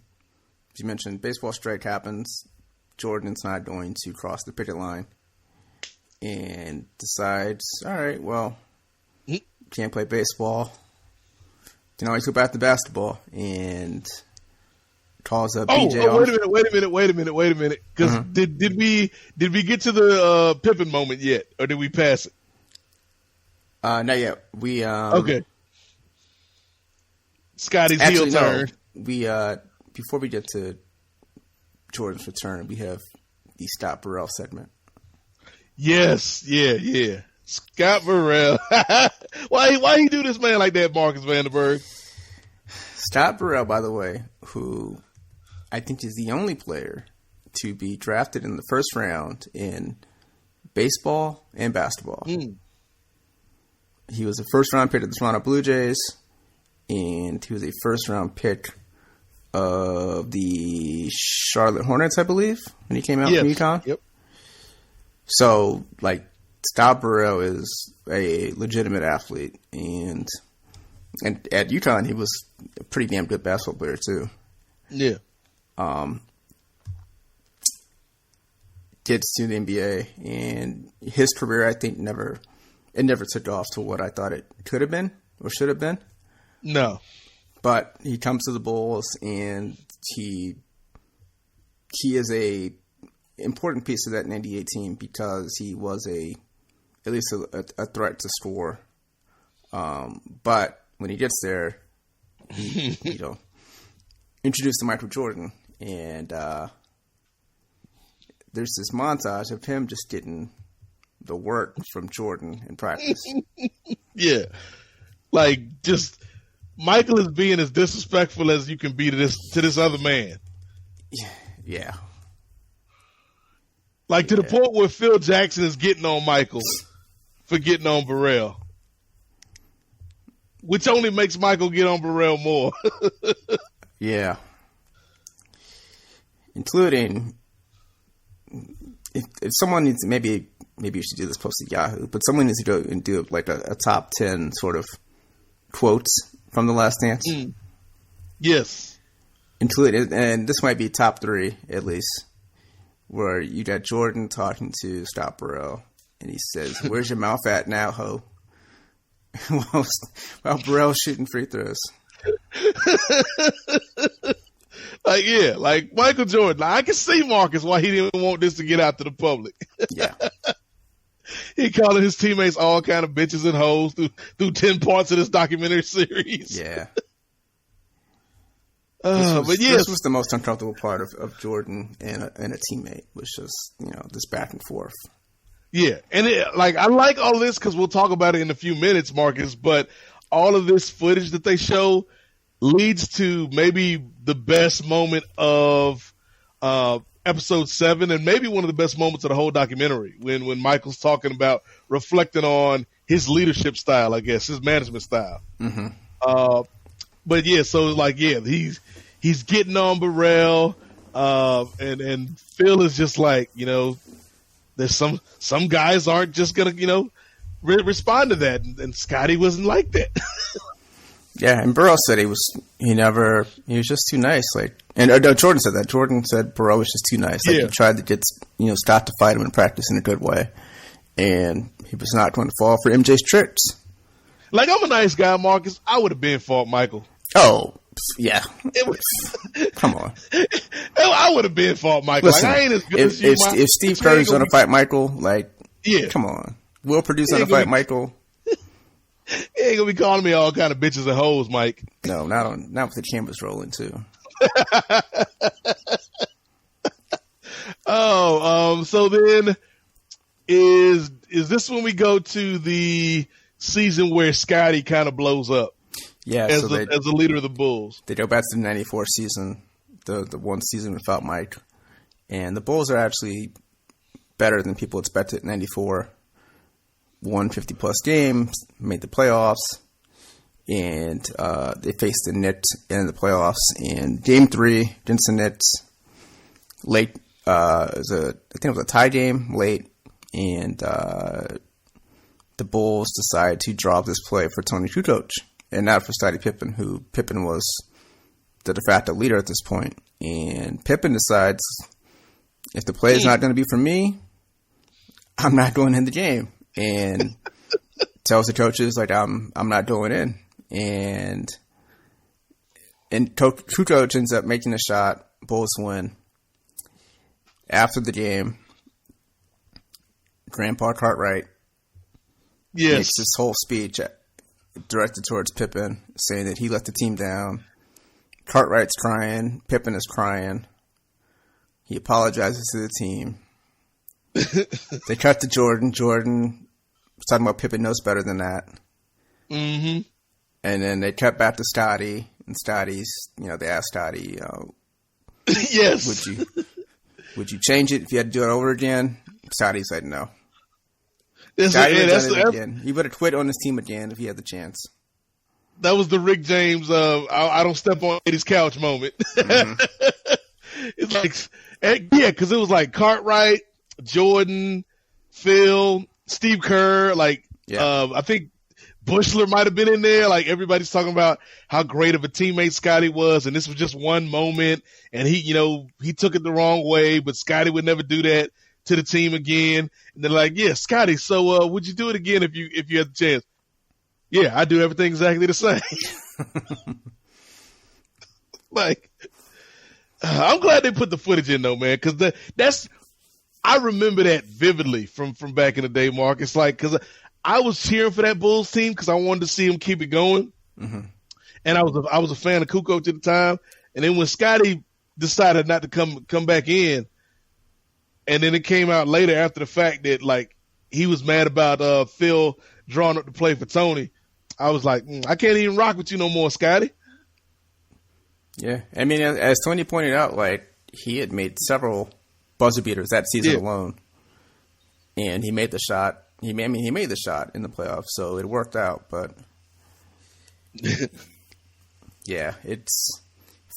Speaker 9: as you mentioned, baseball strike happens. Jordan's not going to cross the picket line, and decides, all right, well, can't play baseball. Can always go back to basketball, and calls up PJ.
Speaker 1: Wait a minute. Because did we get to the Pippen moment yet, or did we pass it?
Speaker 9: Not yet. We
Speaker 1: okay. Scotty's heel turn.
Speaker 9: We before we get to Jordan's return, we have the Stop Burrell segment.
Speaker 1: Yes, yeah. Scott Burrell. Why he do this man like that, Marcus Vandenberg?
Speaker 9: Scott Burrell, by the way, who I think is the only player to be drafted in the first round in baseball and basketball. He was a first-round pick of the Toronto Blue Jays, and he was a first-round pick of the Charlotte Hornets, I believe, when he came out from UConn. Yep. So, like, Scott Burrell is a legitimate athlete, and at UConn he was a pretty damn good basketball player too.
Speaker 1: Yeah.
Speaker 9: Gets to the NBA, and his career, I think, never took off to what I thought it could have been or should have been.
Speaker 1: No. But
Speaker 9: he comes to the Bulls, and he is a important piece of that 98 team because he was at least a threat to score. But when he gets there, he introduced to Michael Jordan, and there's this montage of him just getting the work from Jordan in practice.
Speaker 1: Yeah. Like, just Michael is being as disrespectful as you can be to this other man.
Speaker 9: Yeah.
Speaker 1: Like, to the point where Phil Jackson is getting on Michael for getting on Burrell. Which only makes Michael get on Burrell more.
Speaker 9: Yeah. Including, if someone needs, maybe you should do this post at Yahoo, but someone needs to go and do like a top 10 sort of quotes from The Last Dance.
Speaker 1: Yes.
Speaker 9: Including, and this might be top 3 at least, where you got Jordan talking to Scott Burrell, and he says, "Where's your mouth at now, ho?" While Burrell's shooting free throws.
Speaker 1: Like Michael Jordan. Like, I can see Marcus why he didn't want this to get out to the public.
Speaker 9: Yeah.
Speaker 1: He calling his teammates all kind of bitches and hoes through 10 parts of this documentary series.
Speaker 9: Yeah.
Speaker 1: This
Speaker 9: was the most uncomfortable part of Jordan and a teammate, was just, this back and forth.
Speaker 1: Yeah. And I like all this because we'll talk about it in a few minutes, Marcus, but all of this footage that they show leads to maybe the best moment of episode 7 and maybe one of the best moments of the whole documentary when Michael's talking about reflecting on his leadership style, I guess, his management style.
Speaker 9: Mm-hmm.
Speaker 1: But yeah, so he's getting on Burrell, and Phil is just like, there's some guys aren't just gonna, respond to that, and Scotty wasn't like that.
Speaker 9: Yeah, and Burrell said he was just too nice. And Jordan said that. Jordan said Burrell was just too nice. He tried to get Scott to fight him in practice in a good way, and he was not going to fall for MJ's tricks. Like,
Speaker 1: I'm a nice guy, Marcus. I would have been fought Michael.
Speaker 9: Oh, yeah. Come on.
Speaker 1: I would have been fought Michael.
Speaker 9: Listen,
Speaker 1: I ain't as good as you.
Speaker 9: If Steve Kerr's going to fight Michael, come on. Will Purdue's going to fight Michael.
Speaker 1: He ain't going to be calling me all kind of bitches and hoes, Mike.
Speaker 9: No, not with the cameras rolling, too.
Speaker 1: So then is this when we go to the season where Scotty kind of blows up?
Speaker 9: Yeah,
Speaker 1: as the leader of the Bulls.
Speaker 9: They go back to the 94 season, the one season without Mike. And the Bulls are actually better than people expected in 94. Won 50-plus games, made the playoffs, and they faced the Knicks in the playoffs. And Game 3 against the Knicks, late, I think it was a tie game, late, and the Bulls decided to drop this play for Tony Kukoc, and not for Scottie Pippen, who Pippen was the de facto leader at this point. And Pippen decides, if the play is not going to be for me, I'm not going in the game. And tells the coaches, I'm not going in. And Kukoc ends up making a shot. Bulls win. After the game, Grandpa Cartwright makes this whole speech directed towards Pippen, saying that he let the team down. Cartwright's crying. Pippen is crying. He apologizes to the team. They cut to Jordan. Jordan was talking about Pippen knows better than that.
Speaker 1: Mm-hmm.
Speaker 9: And then they cut back to Scotty, and Scotty's, they asked Scotty,
Speaker 1: yes,
Speaker 9: would you change it if you had to do it over again? Scotty said no.
Speaker 1: Again.
Speaker 9: He would have quit on his team again if he had the chance.
Speaker 1: That was the Rick James, I don't step on Eddie's couch moment. Mm-hmm. It's like, because it was like Cartwright, Jordan, Phil, Steve Kerr, I think Bushler might have been in there. Like, everybody's talking about how great of a teammate Scotty was, and this was just one moment, and he took it the wrong way, but Scotty would never do that to the team again. And they're like, yeah, Scotty, so would you do it again if you had the chance? Yeah, I do everything exactly the same. I'm glad they put the footage in though, man, because I remember that vividly from back in the day, Mark. It's like, because I was cheering for that Bulls team because I wanted to see him keep it going,
Speaker 9: mm-hmm.
Speaker 1: and I was a fan of Kukoc at the time. And then when Scotty decided not to come back in, and then it came out later after the fact that he was mad about Phil drawing up the play for Tony, I was like, I can't even rock with you no more, Scotty.
Speaker 9: Yeah, I mean, as Tony pointed out, he had made several buzzer beaters that season alone, and he made the shot. He made the shot in the playoffs, so it worked out. But yeah, it's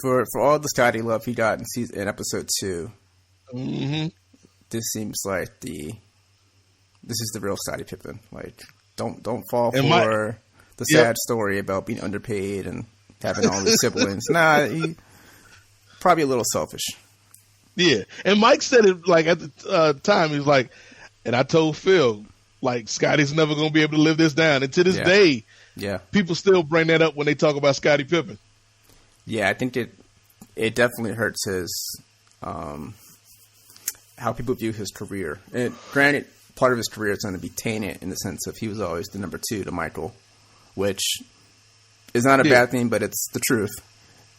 Speaker 9: for all the Scotty love he got in episode 2.
Speaker 1: Mm-hmm.
Speaker 9: This seems like this is the real Scottie Pippen. Don't fall for the sad story about being underpaid and having all these siblings. Nah, he probably a little selfish.
Speaker 1: Yeah, and Mike said it at the time. He was like, and I told Phil, Scotty's never going to be able to live this down. And to this day, people still bring that up when they talk about Scottie Pippen.
Speaker 9: Yeah, I think it definitely hurts his how people view his career. And granted, part of his career is going to be tainted in the sense of he was always the number 2 to Michael, which is not a bad thing, but it's the truth.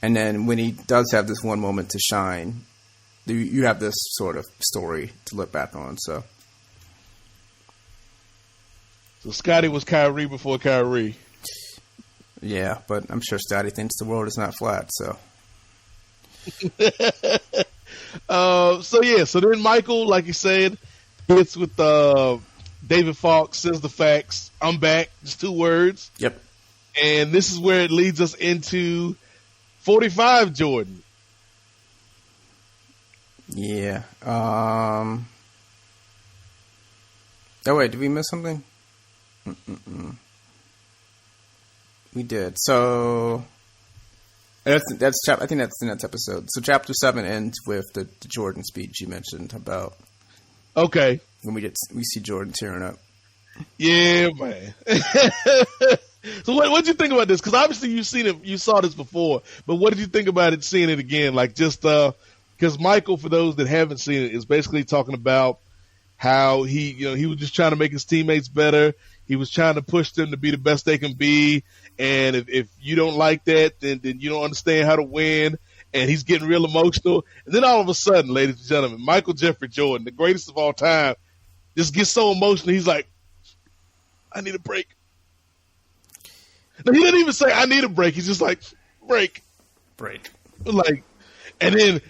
Speaker 9: And then when he does have this one moment to shine, you have this sort of story to look back on. So
Speaker 1: Scotty was Kyrie before Kyrie.
Speaker 9: Yeah, but I'm sure Scotty thinks the world is not flat. So
Speaker 1: so then Michael, like you said, hits with David Falk, says the facts. I'm back. Just 2 words.
Speaker 9: Yep.
Speaker 1: And this is where it leads us into 45 Jordan.
Speaker 9: Yeah. Oh wait, did we miss something? We did. So I think that's the next episode. So chapter 7 ends with the Jordan speech you mentioned about.
Speaker 1: Okay.
Speaker 9: When we see Jordan tearing up.
Speaker 1: Yeah, man. So what did you think about this? Because obviously you saw this before, but what did you think about it, seeing it again? Like just because Michael, for those that haven't seen it, is basically talking about how he was just trying to make his teammates better. He was trying to push them to be the best they can be. And if you don't like that, then you don't understand how to win. And he's getting real emotional. And then all of a sudden, ladies and gentlemen, Michael Jeffrey Jordan, the greatest of all time, just gets so emotional. He's like, I need a break. No, he didn't even say, I need a break. He's just like, break. Like, and then,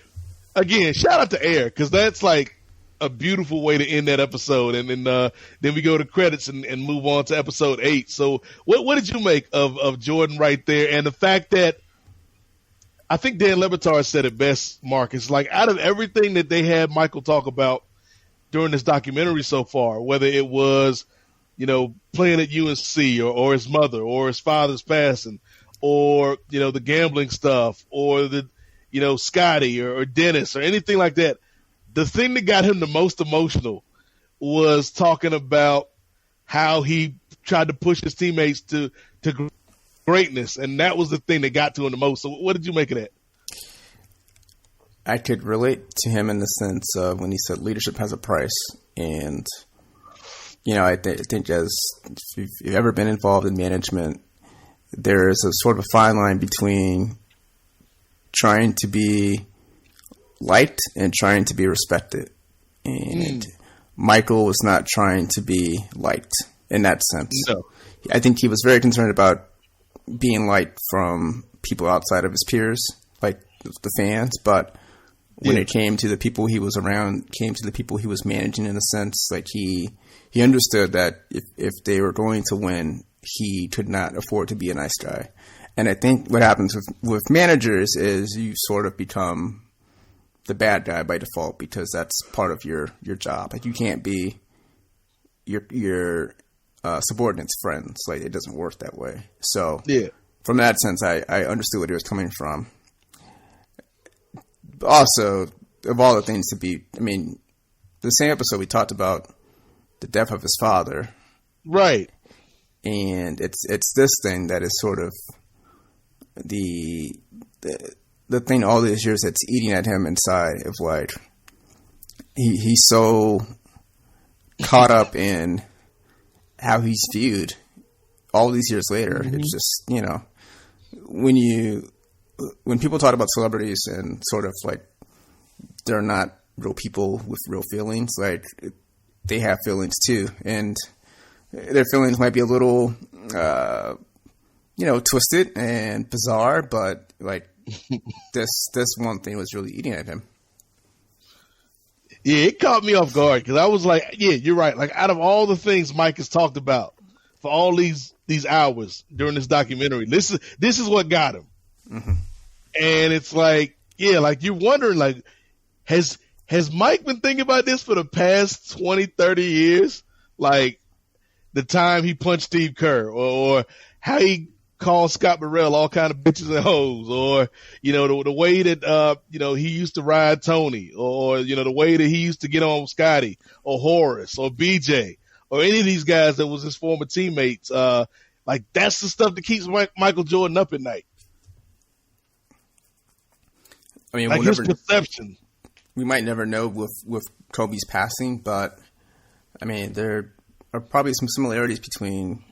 Speaker 1: again, shout out to Air, because that's like a beautiful way to end that episode. And then we go to credits and move on to episode 8. So what did you make of Jordan right there? And the fact that, I think Dan Le Batard said it best, Marcus, like out of everything that they had Michael talk about during this documentary so far, whether it was, playing at UNC or his mother or his father's passing or, the gambling stuff or the, Scotty or Dennis or anything like that, the thing that got him the most emotional was talking about how he tried to push his teammates to greatness, and that was the thing that got to him the most. So what did you make of that?
Speaker 9: I could relate to him in the sense of when he said leadership has a price. And, I think as if you've ever been involved in management, there is a sort of a fine line between trying to be liked and trying to be respected. And Michael was not trying to be liked in that sense.
Speaker 1: No.
Speaker 9: I think he was very concerned about being liked from people outside of his peers, like the fans, but when it came to the people he was around, came to the people he was managing, in a sense, like he understood that if they were going to win, he could not afford to be a nice guy. And I think what happens with managers is you sort of become the bad guy by default, because that's part of your job. Like you can't be your subordinates' friends. Like it doesn't work that way. So from that sense, I understood where he was coming from. Also, of all the things to be, the same episode we talked about the death of his father,
Speaker 1: right?
Speaker 9: And it's this thing that is sort of the thing all these years that's eating at him inside, of like he's so caught up in how he's viewed all these years later. It's just, when people talk about celebrities and sort of like they're not real people with real feelings, like they have feelings too, and their feelings might be a little twisted and bizarre, but like this one thing was really eating at him.
Speaker 1: Yeah, it caught me off guard because I was like, yeah, you're right. Like out of all the things Mike has talked about for all these hours during this documentary, this is what got him. And it's like, yeah, like you're wondering, like, has Mike been thinking about this for the past 20, 30 years? Like the time he punched Steve Kerr, or how he called Scott Burrell all kind of bitches and hoes, or, the way that, he used to ride Tony, or, the way that he used to get on with Scotty or Horace or BJ or any of these guys that was his former teammates. Like that's the stuff that keeps Michael Jordan up at night.
Speaker 9: I mean,
Speaker 1: like his perception.
Speaker 9: We might never know with Kobe's passing, but I mean, there are probably some similarities between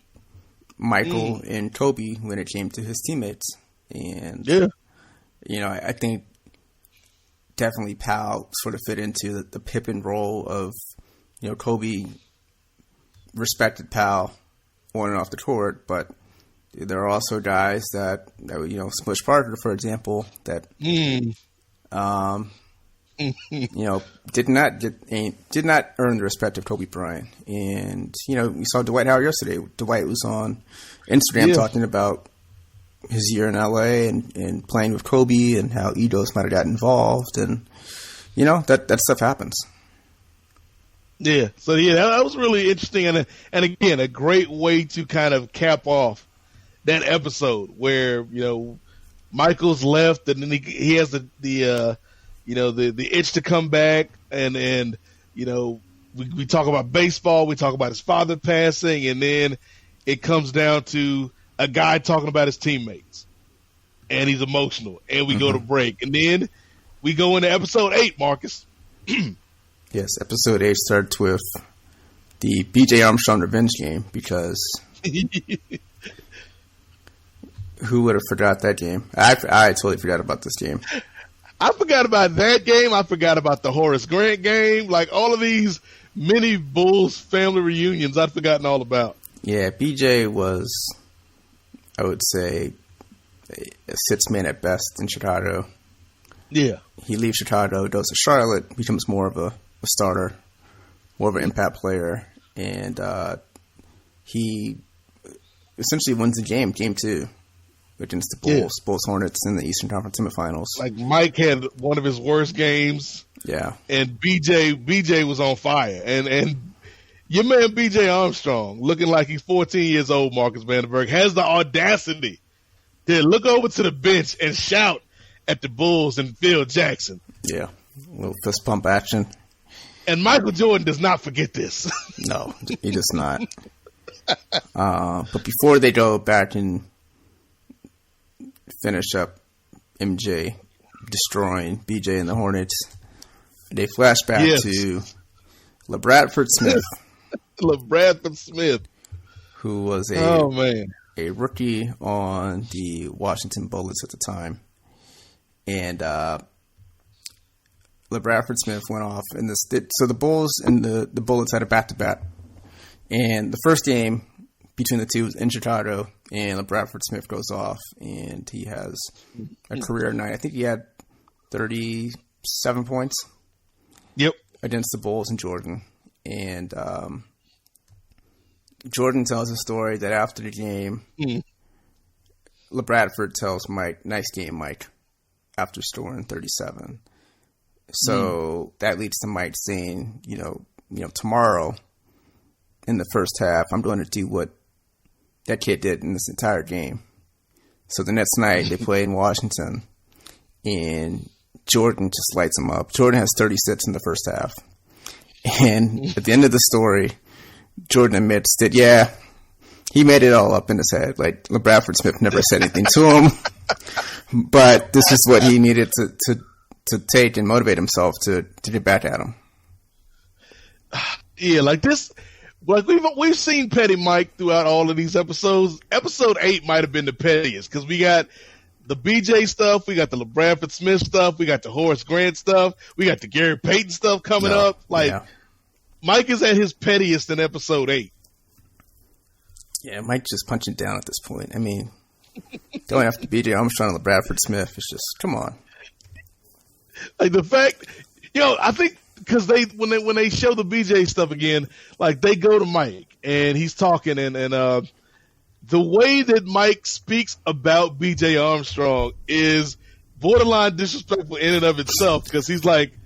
Speaker 9: Michael and Kobe when it came to his teammates. And, I think definitely Pal sort of fit into the Pippen role of, Kobe respected Pal on and off the court, but there are also guys that Smush Parker, for example, that, did not earn the respect of Kobe Bryant. And, we saw Dwight Howard yesterday. Dwight was on Instagram talking about his year in LA and playing with Kobe and how egos might have gotten involved. And, that stuff happens.
Speaker 1: Yeah. So, that was really interesting. And again, a great way to kind of cap off that episode where, Michael's left and then he has the itch to come back and we talk about baseball, we talk about his father passing, and then it comes down to a guy talking about his teammates and he's emotional and we go to break and then we go into episode 8, Marcus.
Speaker 9: Yes, episode 8 starts with the BJ Armstrong revenge game because who would have forgot that game? I totally forgot about this game.
Speaker 1: I forgot about that game. I forgot about the Horace Grant game. Like all of these mini Bulls family reunions I'd forgotten all about.
Speaker 9: Yeah, BJ was, I would say, a sixth man at best in Chicago.
Speaker 1: Yeah. He
Speaker 9: leaves Chicago, goes to Charlotte, becomes more of a starter, more of an impact player, and he essentially wins the game 2. Against the Bulls, Bulls Hornets in the Eastern Conference semifinals.
Speaker 1: Like Mike had one of his worst games.
Speaker 9: Yeah.
Speaker 1: And BJ was on fire. And your man BJ Armstrong, looking like he's 14 years old, Marcus Vandenberg, has the audacity to look over to the bench and shout at the Bulls and Phil Jackson.
Speaker 9: Yeah. A little fist pump action.
Speaker 1: And Michael Jordan does not forget this.
Speaker 9: No, he does not. But before they go back and finish up MJ destroying BJ and the Hornets, they flash back to LaBradford Smith.
Speaker 1: LaBradford Smith.
Speaker 9: Who was a rookie on the Washington Bullets at the time. And LaBradford Smith went off. So the Bulls and the Bullets had a back-to-back. And the first game between the two was in Chicago, and LaBradford Smith goes off, and he has a career night. I think he had 37 points.
Speaker 1: Yep.
Speaker 9: Against the Bulls and Jordan. And Jordan tells a story that after the game, LaBradford tells Mike, "Nice game, Mike," after scoring 37. So that leads to Mike saying, tomorrow in the first half, I'm going to do what that kid did in this entire game. So the next night they play in Washington, and Jordan just lights him up. Jordan has 36 in the first half. And at the end of the story, Jordan admits that, he made it all up in his head. Like, LaBradford Smith never said anything to him, but this is what he needed to take and motivate himself to get back at him.
Speaker 1: Yeah, like this. Like we've seen Petty Mike throughout all of these episodes. Episode 8 might have been the pettiest because we got the BJ stuff, we got the LaBradford Smith stuff, we got the Horace Grant stuff, we got the Gary Payton stuff coming up. Like Mike is at his pettiest in episode 8.
Speaker 9: Yeah, Mike just punching down at this point. I mean, going after BJ Armstrong and LaBradford Smith is just, come on.
Speaker 1: Like the fact, I think. Because when they show the BJ stuff again, like they go to Mike and he's talking and the way that Mike speaks about BJ Armstrong is borderline disrespectful in and of itself because he's like,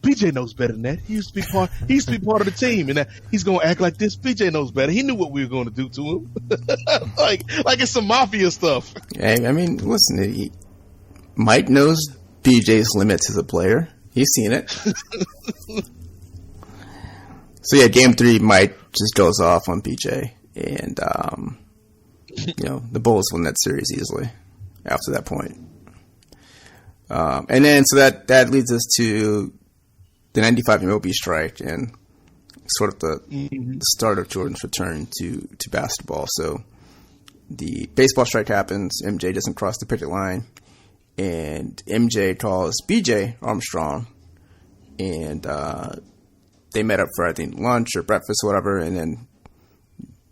Speaker 1: BJ knows better than that. He used to be part of the team and he's gonna act like this. BJ knows better. He knew what we were going to do to him. like it's some mafia stuff.
Speaker 9: Hey, I mean, listen, Mike knows BJ's limits as a player. He's seen it. So, game 3, Mike just goes off on BJ. And, the Bulls win that series easily after that point. And then so that leads us to the 95 MLB strike and sort of the start of Jordan's return to basketball. So the baseball strike happens. MJ doesn't cross the picket line. And MJ calls BJ Armstrong. And they met up for, I think, lunch or breakfast or whatever. And then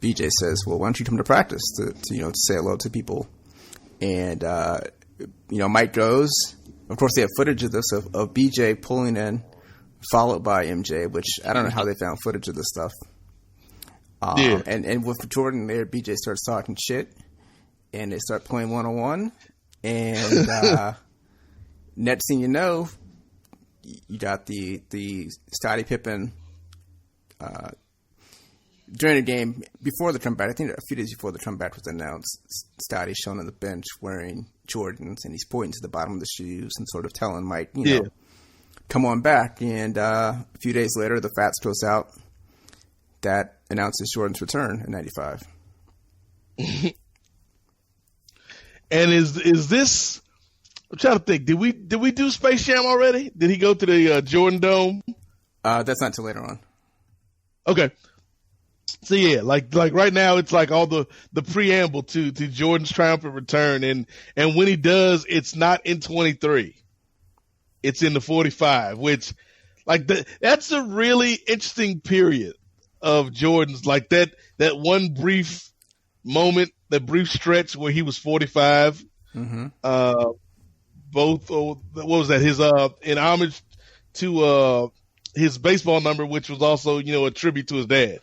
Speaker 9: BJ says, well, why don't you come to practice to say hello to people? And, Mike goes. Of course, they have footage of this, of BJ pulling in, followed by MJ, which I don't know how they found footage of this stuff. And with Jordan there, BJ starts talking shit, and they start playing one-on-one. And next thing you know, you got the Scottie Pippen during the game before the comeback. I think a few days before the comeback was announced, Scottie shown on the bench wearing Jordans, and he's pointing to the bottom of the shoes and sort of telling Mike, come on back. And a few days later, the Fats goes out that announces Jordan's return in '95.
Speaker 1: And is this? I'm trying to think. Did we do Space Jam already? Did he go to the Jordan Dome?
Speaker 9: That's not till later on.
Speaker 1: Okay. So yeah, like right now it's like all the preamble to Jordan's triumphant return, and when he does, it's not in 23. It's in the 45, which that's a really interesting period of Jordan's, like that one brief moment, that brief stretch where he was 45. Mm-hmm. Both, what was that? His in homage to his baseball number, which was also a tribute to his dad.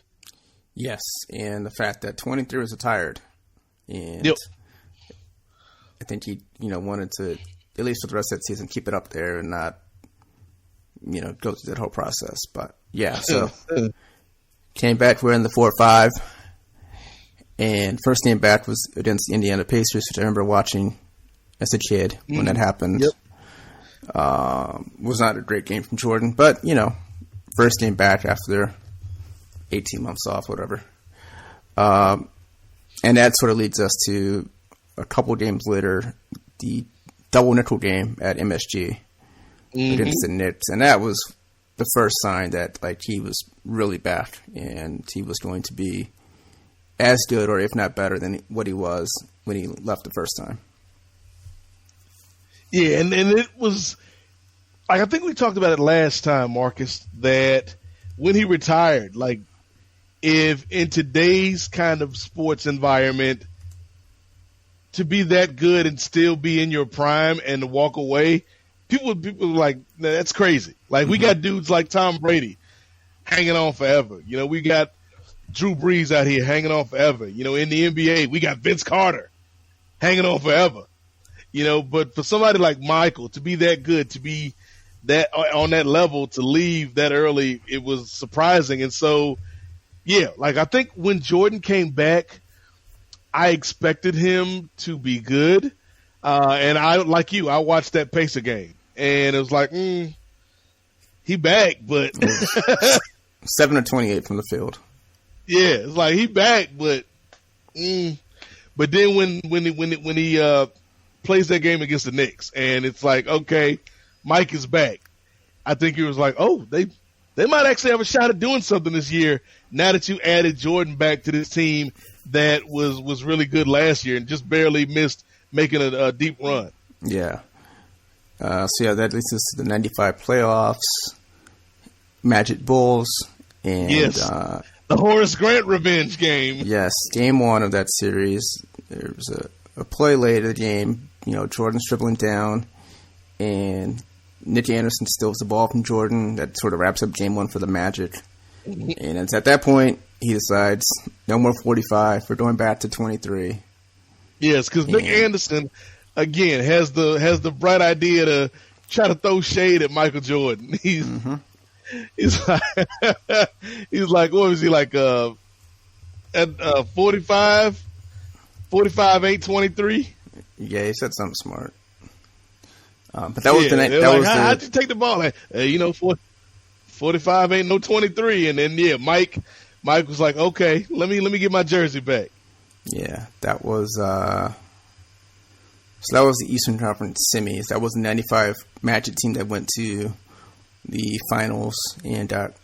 Speaker 9: Yes, and the fact that 23 was retired, and I think he wanted to, at least for the rest of that season, keep it up there and not go through that whole process. But yeah, so came back. We're in the 4-5, and first game back was against the Indiana Pacers, which I remember watching as a kid when that happened. Yep. Was not a great game from Jordan, but first game back after 18 months off, whatever. And that sort of leads us to a couple games later, the double nickel game at MSG against the Knicks. And that was the first sign that he was really back and he was going to be as good, or if not better, than what he was when he left the first time.
Speaker 1: Yeah, and it was, I think we talked about it last time, Marcus, that when he retired, if in today's kind of sports environment, to be that good and still be in your prime and to walk away, people are like, nah, that's crazy. We got dudes like Tom Brady hanging on forever. We got Drew Brees out here hanging on forever. In the NBA, we got Vince Carter hanging on forever. But for somebody like Michael to be that good, to be that on that level, to leave that early, it was surprising. And so, yeah, I think when Jordan came back, I expected him to be good. And I, like you, I watched that Pacer game and it was like, he back, but
Speaker 9: 7 of 28 from the field.
Speaker 1: Yeah, it's like he back, but but then when he plays that game against the Knicks, and it's like, okay, Mike is back. I think he was like, oh, they might actually have a shot at doing something this year. Now that you added Jordan back to this team that was really good last year and just barely missed making a deep run.
Speaker 9: Yeah. So that leads us to the 95 playoffs, Magic Bulls, and
Speaker 1: the Horace Grant revenge game.
Speaker 9: Yes, game one of that series. There was a play late in the game. Jordan's dribbling down, and Nick Anderson steals the ball from Jordan. That sort of wraps up game one for the Magic. And it's at that point he decides no more 45. We're going back to 23.
Speaker 1: Yes, because Nick Anderson again has the bright idea to try to throw shade at Michael Jordan. He's like, what was he like? At 45 ain't 23.
Speaker 9: Yeah, he said something smart. But that was the night. That was
Speaker 1: how'd you take the ball? 45 ain't no 23. And then Mike was like, okay, let me get my jersey back.
Speaker 9: Yeah, that was So that was the Eastern Conference semis. That was the 95 Magic team that went to the finals and got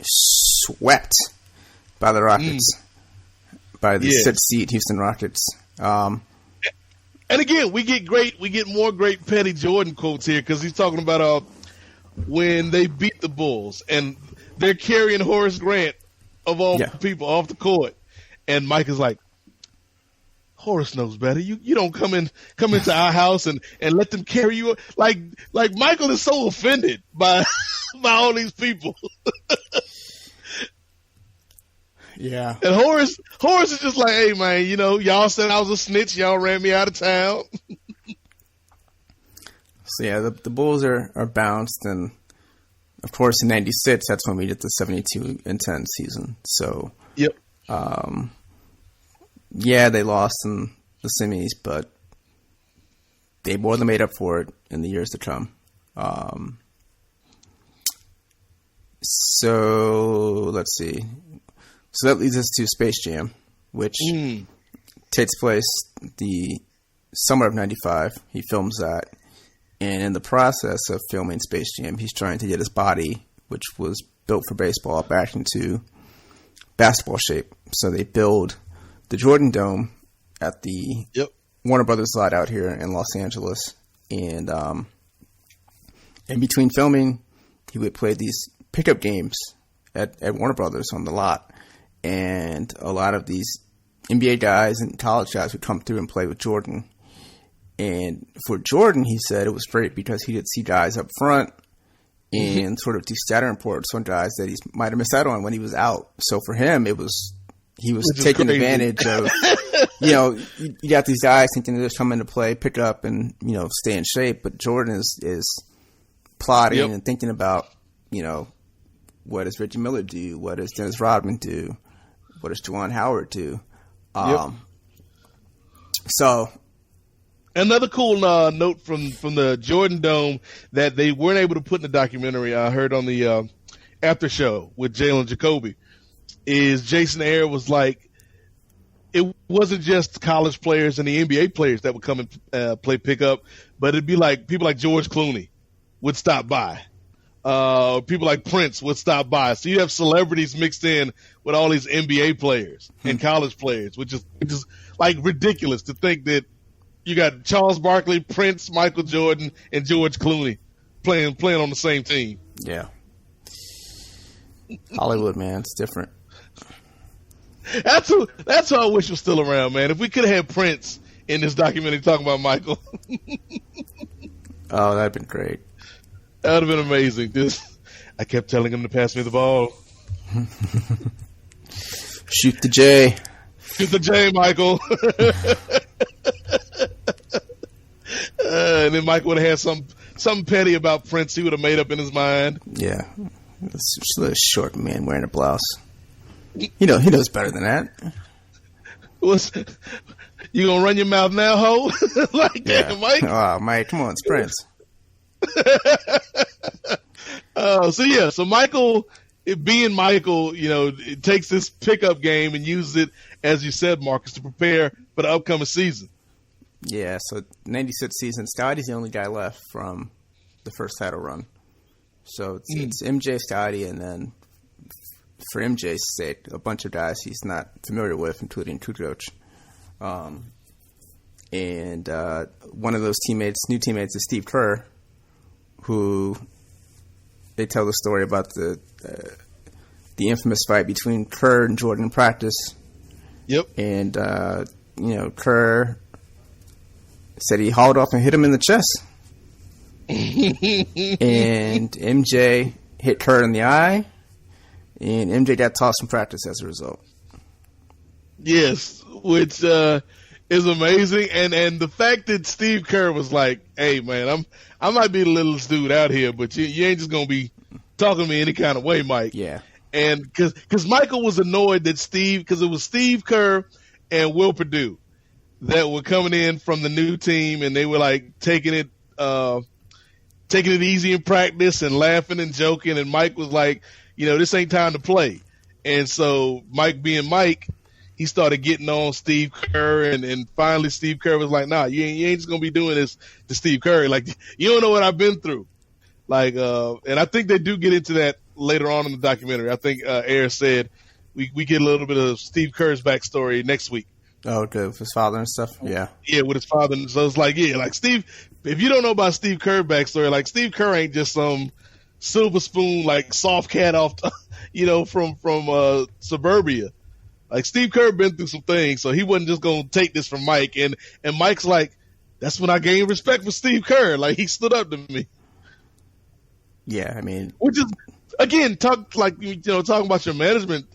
Speaker 9: swept by the Rockets, by the 6th seed Houston Rockets.
Speaker 1: And again, we get more great Petty Jordan quotes here because he's talking about when they beat the Bulls and they're carrying Horace Grant of all people off the court, and Mike is like, Horace knows better. You don't come into our house and let them carry you. Like Michael is so offended by all these people.
Speaker 9: Yeah.
Speaker 1: And Horace is just like, hey man, y'all said I was a snitch. Y'all ran me out of town.
Speaker 9: So yeah, the Bulls are bounced, and of course in '96 that's when we did the 72-10 season. So
Speaker 1: yep.
Speaker 9: Yeah, they lost in the semis, but they more than made up for it in the years to come. So let's see. So that leads us to Space Jam, which takes place the summer of '95. He films that, and in the process of filming Space Jam, he's trying to get his body, which was built for baseball, back into basketball shape. So they build the Jordan Dome at the Warner Brothers lot out here in Los Angeles. And in between filming, he would play these pickup games at Warner Brothers on the lot. And a lot of these NBA guys and college guys would come through and play with Jordan. And for Jordan, he said it was great because he could see guys up front and sort of do scatter reports on guys that he might have missed out on when he was out. So for him, he was taking advantage of, you got these guys thinking they're just coming to play, pick up, and, stay in shape. But Jordan is plotting and thinking about, what does Reggie Miller do? What does Dennis Rodman do? What does Juwan Howard do? So
Speaker 1: another cool note from the Jordan Dome that they weren't able to put in the documentary I heard on the after show with Jalen Jacoby is Jason Ayer was like, it wasn't just college players and the NBA players that would come and play pickup, but it'd be like people like George Clooney would stop by. People like Prince would stop by. So you have celebrities mixed in with all these NBA players and college players, which is like ridiculous to think that you got Charles Barkley, Prince, Michael Jordan, and George Clooney playing on the same team.
Speaker 9: Yeah. Hollywood, man. It's different.
Speaker 1: That's who I wish was still around, man. If we could have had Prince in this documentary talking about Michael.
Speaker 9: Oh, that'd been great.
Speaker 1: That would have been amazing. I kept telling him to pass me the ball.
Speaker 9: Shoot the J.
Speaker 1: Shoot the J, Michael. And then Michael would have had something petty about Prince he would have made up in his mind.
Speaker 9: Yeah. It's just a short man wearing a blouse. He knows better than that.
Speaker 1: You gonna run your mouth now, ho? That, Mike?
Speaker 9: Oh, Mike, come on, it's Prince.
Speaker 1: So Michael, being Michael, it takes this pickup game and uses it, as you said, Marcus, to prepare for the upcoming season.
Speaker 9: Yeah, so 96 season, Scotty's the only guy left from the first title run. So it's MJ, Scotty, and then for MJ's sake, a bunch of guys he's not familiar with, including Kukoc. And one of those new teammates is Steve Kerr, who they tell the story about the infamous fight between Kerr and Jordan in practice.
Speaker 1: Yep.
Speaker 9: And, Kerr said he hauled off and hit him in the chest. And MJ hit Kerr in the eye, and MJ got tossed from practice as a result.
Speaker 1: Yes, which is amazing. And the fact that Steve Kerr was like, hey, man, I might be the littlest dude out here, but you ain't just going to be talking to me any kind of way, Mike.
Speaker 9: Yeah.
Speaker 1: And because Michael was annoyed that because it was Steve Kerr and Will Perdue that were coming in from the new team, and they were like taking it easy in practice and laughing and joking. And Mike was like, this ain't time to play. And so Mike being Mike, he started getting on Steve Kerr, and finally Steve Kerr was like, nah, you ain't just gonna be doing this to Steve Kerr. Like, you don't know what I've been through. Like, and I think they do get into that later on in the documentary. I think Ayer said we get a little bit of Steve Kerr's backstory next week.
Speaker 9: Oh, good. With his father and stuff? Yeah.
Speaker 1: Yeah, with his father. So it's like, yeah, like Steve, if you don't know about Steve Kerr backstory, like Steve Kerr ain't just some silver spoon, like soft cat off, from suburbia. Like Steve Kerr been through some things, so he wasn't just going to take this from Mike. And Mike's like, that's when I gained respect for Steve Kerr. Like, he stood up to me.
Speaker 9: Yeah, I mean.
Speaker 1: Which is, again, talking about your management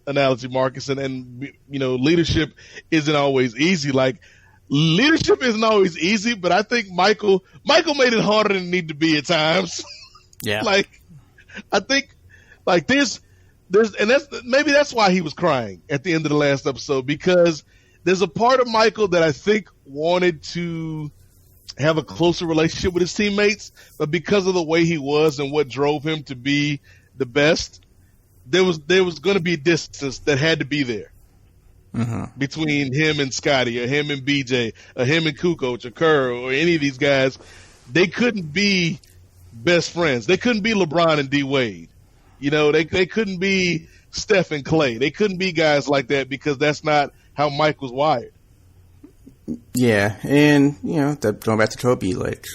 Speaker 1: analogy, Marcus, and leadership isn't always easy. Like, leadership isn't always easy, but I think Michael made it harder than it needed to be at times.
Speaker 9: Yeah.
Speaker 1: Like, I think, like, there's, and that's why he was crying at the end of the last episode, because there's a part of Michael that I think wanted to have a closer relationship with his teammates, but because of the way he was and what drove him to be the best, there was going to be a distance that had to be there between him and Scotty, or him and BJ, or him and Kukoc, or Kerr, or any of these guys. They couldn't be best friends. They couldn't be LeBron and D Wade. They couldn't be Steph and Clay. They couldn't be guys like that, because that's not how Mike was wired.
Speaker 9: Yeah, and going back to Kobe, like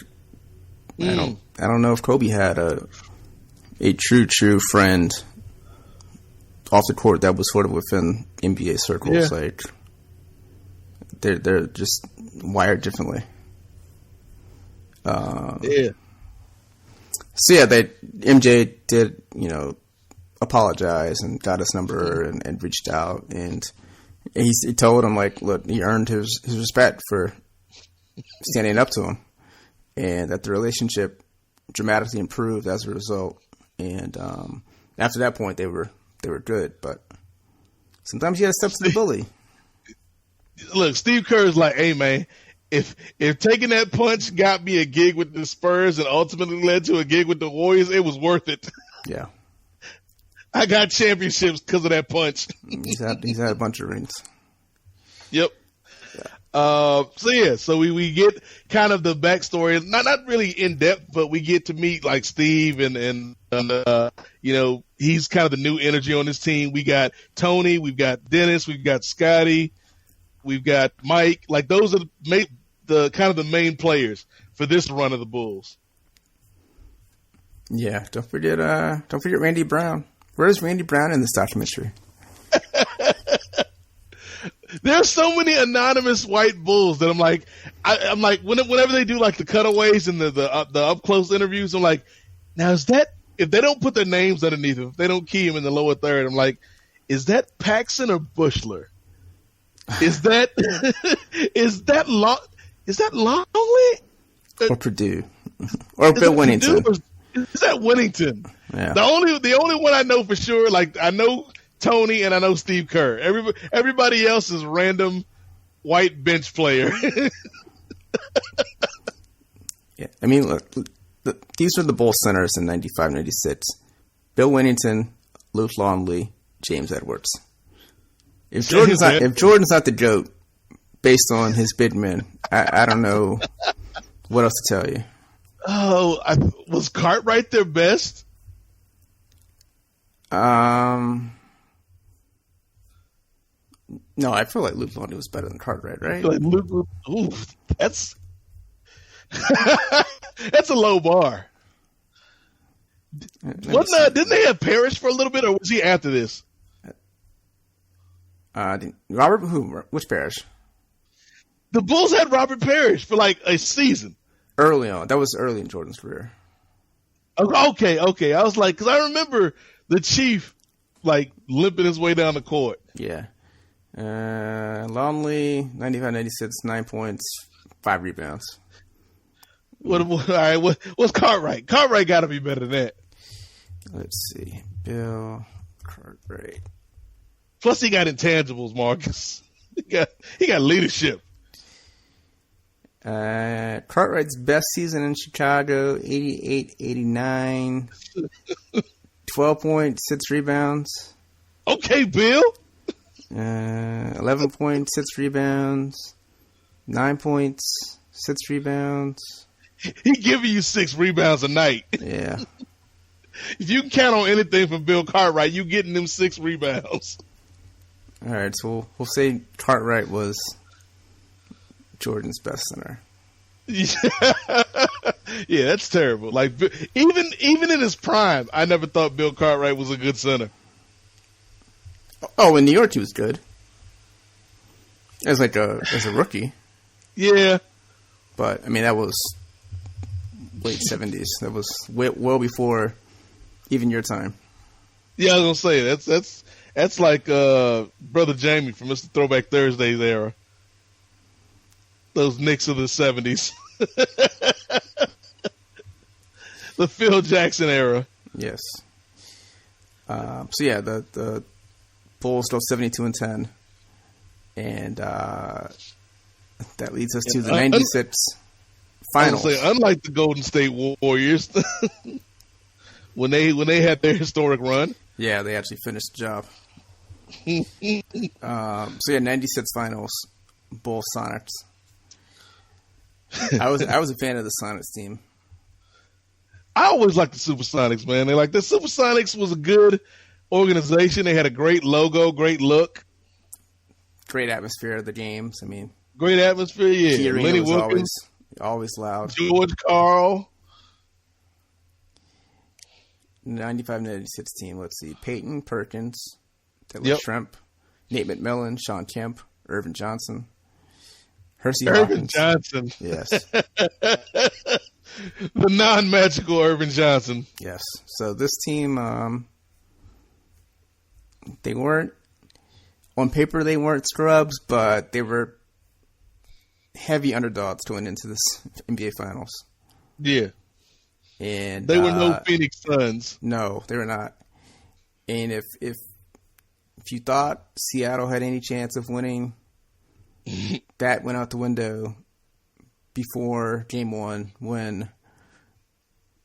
Speaker 9: I don't know if Kobe had a true friend off the court that was sort of within NBA circles. Yeah. Like they're just wired differently.
Speaker 1: Yeah.
Speaker 9: So yeah, MJ did apologize and got his number and reached out, and he told him, like, look, he earned his respect for standing up to him, and that the relationship dramatically improved as a result. And after that point, they were good. But sometimes you got to step to the bully.
Speaker 1: Look, Steve Kerr is like, hey man, if taking that punch got me a gig with the Spurs and ultimately led to a gig with the Warriors, it was worth it.
Speaker 9: Yeah.
Speaker 1: I got championships because of that punch.
Speaker 9: He's had a bunch of rings.
Speaker 1: Yep. So we get kind of the backstory, not really in depth, but we get to meet like Steve and he's kind of the new energy on this team. We got Tony, we've got Dennis, we've got Scotty, we've got Mike. Like, those are the kind of the main players for this run of the Bulls.
Speaker 9: Yeah, don't forget Randy Brown. Where's Randy Brown in this documentary?
Speaker 1: There's so many anonymous white Bulls that I'm like, whenever they do like the cutaways and the up close interviews, I'm like, now is that, if they don't put their names underneath them, if they don't key them in the lower third, I'm like, is that Paxson or Bushler? Is that Longley?
Speaker 9: Or Purdue? Or Bill Winnington?
Speaker 1: Is that Winnington?
Speaker 9: Yeah.
Speaker 1: The only one I know for sure, like, I know Tony and I know Steve Kerr. Everybody else is random white bench player.
Speaker 9: Yeah, I mean, look, these are the Bulls centers in 95-96. Bill Winnington, Luke Longley, James Edwards. If Jordan's not the GOAT based on his big men, I don't know what else to tell you.
Speaker 1: Oh, was Cartwright their best?
Speaker 9: No, I feel like Luke Longley was better than Cartwright, right?
Speaker 1: Like that's that's a low bar. Didn't they have Parrish for a little bit, or was he after this?
Speaker 9: Robert who? Which Parrish?
Speaker 1: The Bulls had Robert Parrish for like a season.
Speaker 9: Early on. That was early in Jordan's career.
Speaker 1: Okay. I was like, because I remember the Chief like limping his way down the court.
Speaker 9: Yeah. Longley, 95-96, 9 points, 5 rebounds.
Speaker 1: What's Cartwright? Cartwright got to be better than that.
Speaker 9: Let's see. Bill Cartwright.
Speaker 1: Plus, he got intangibles, Marcus. He got leadership.
Speaker 9: Cartwright's best season in Chicago, 88-89, 12 points, 6 rebounds.
Speaker 1: Okay, Bill.
Speaker 9: 11 points, 6 rebounds, 9 points, 6 rebounds.
Speaker 1: He giving you 6 rebounds a night.
Speaker 9: Yeah.
Speaker 1: If you can count on anything from Bill Cartwright, you getting them 6 rebounds.
Speaker 9: All right, so we'll say Cartwright was Jordan's best center.
Speaker 1: Yeah, that's terrible. Like even in his prime, I never thought Bill Cartwright was a good center.
Speaker 9: Oh, in New York, he was good. As a rookie.
Speaker 1: Yeah,
Speaker 9: but I mean that was late 70s. That was well before even your time.
Speaker 1: Yeah, I was gonna say that's like Brother Jamie from Mr. Throwback Thursdays era. Those Knicks of the 70s. The Phil Jackson era.
Speaker 9: Yes. So yeah, the Bulls go 72-10, and that leads us to the 96 finals.
Speaker 1: I was say, unlike the Golden State Warriors, when they had their historic run.
Speaker 9: Yeah, they actually finished the job. So yeah, 96 finals, Bulls Sonics. I was a fan of the Sonics team.
Speaker 1: I always liked the Supersonics, man. The Supersonics was a good organization. They had a great logo, great look,
Speaker 9: great atmosphere of the games. I mean,
Speaker 1: great atmosphere. Yeah,
Speaker 9: Lenny Wilkins, always loud.
Speaker 1: George Karl.
Speaker 9: 95-96 team. Let's see: Peyton, Perkins, Taylor Shrimp, Nate McMillan, Sean Kemp, Irvin Johnson, Hersey
Speaker 1: Irvin
Speaker 9: Hawkins.
Speaker 1: Johnson.
Speaker 9: Yes.
Speaker 1: The non-magical Irvin Johnson.
Speaker 9: Yes. So this team, they weren't, on paper they weren't scrubs, but they were heavy underdogs going into this NBA Finals.
Speaker 1: Yeah.
Speaker 9: And
Speaker 1: they were no Phoenix Suns.
Speaker 9: No, they were not. And if you thought Seattle had any chance of winning, that went out the window before Game 1 when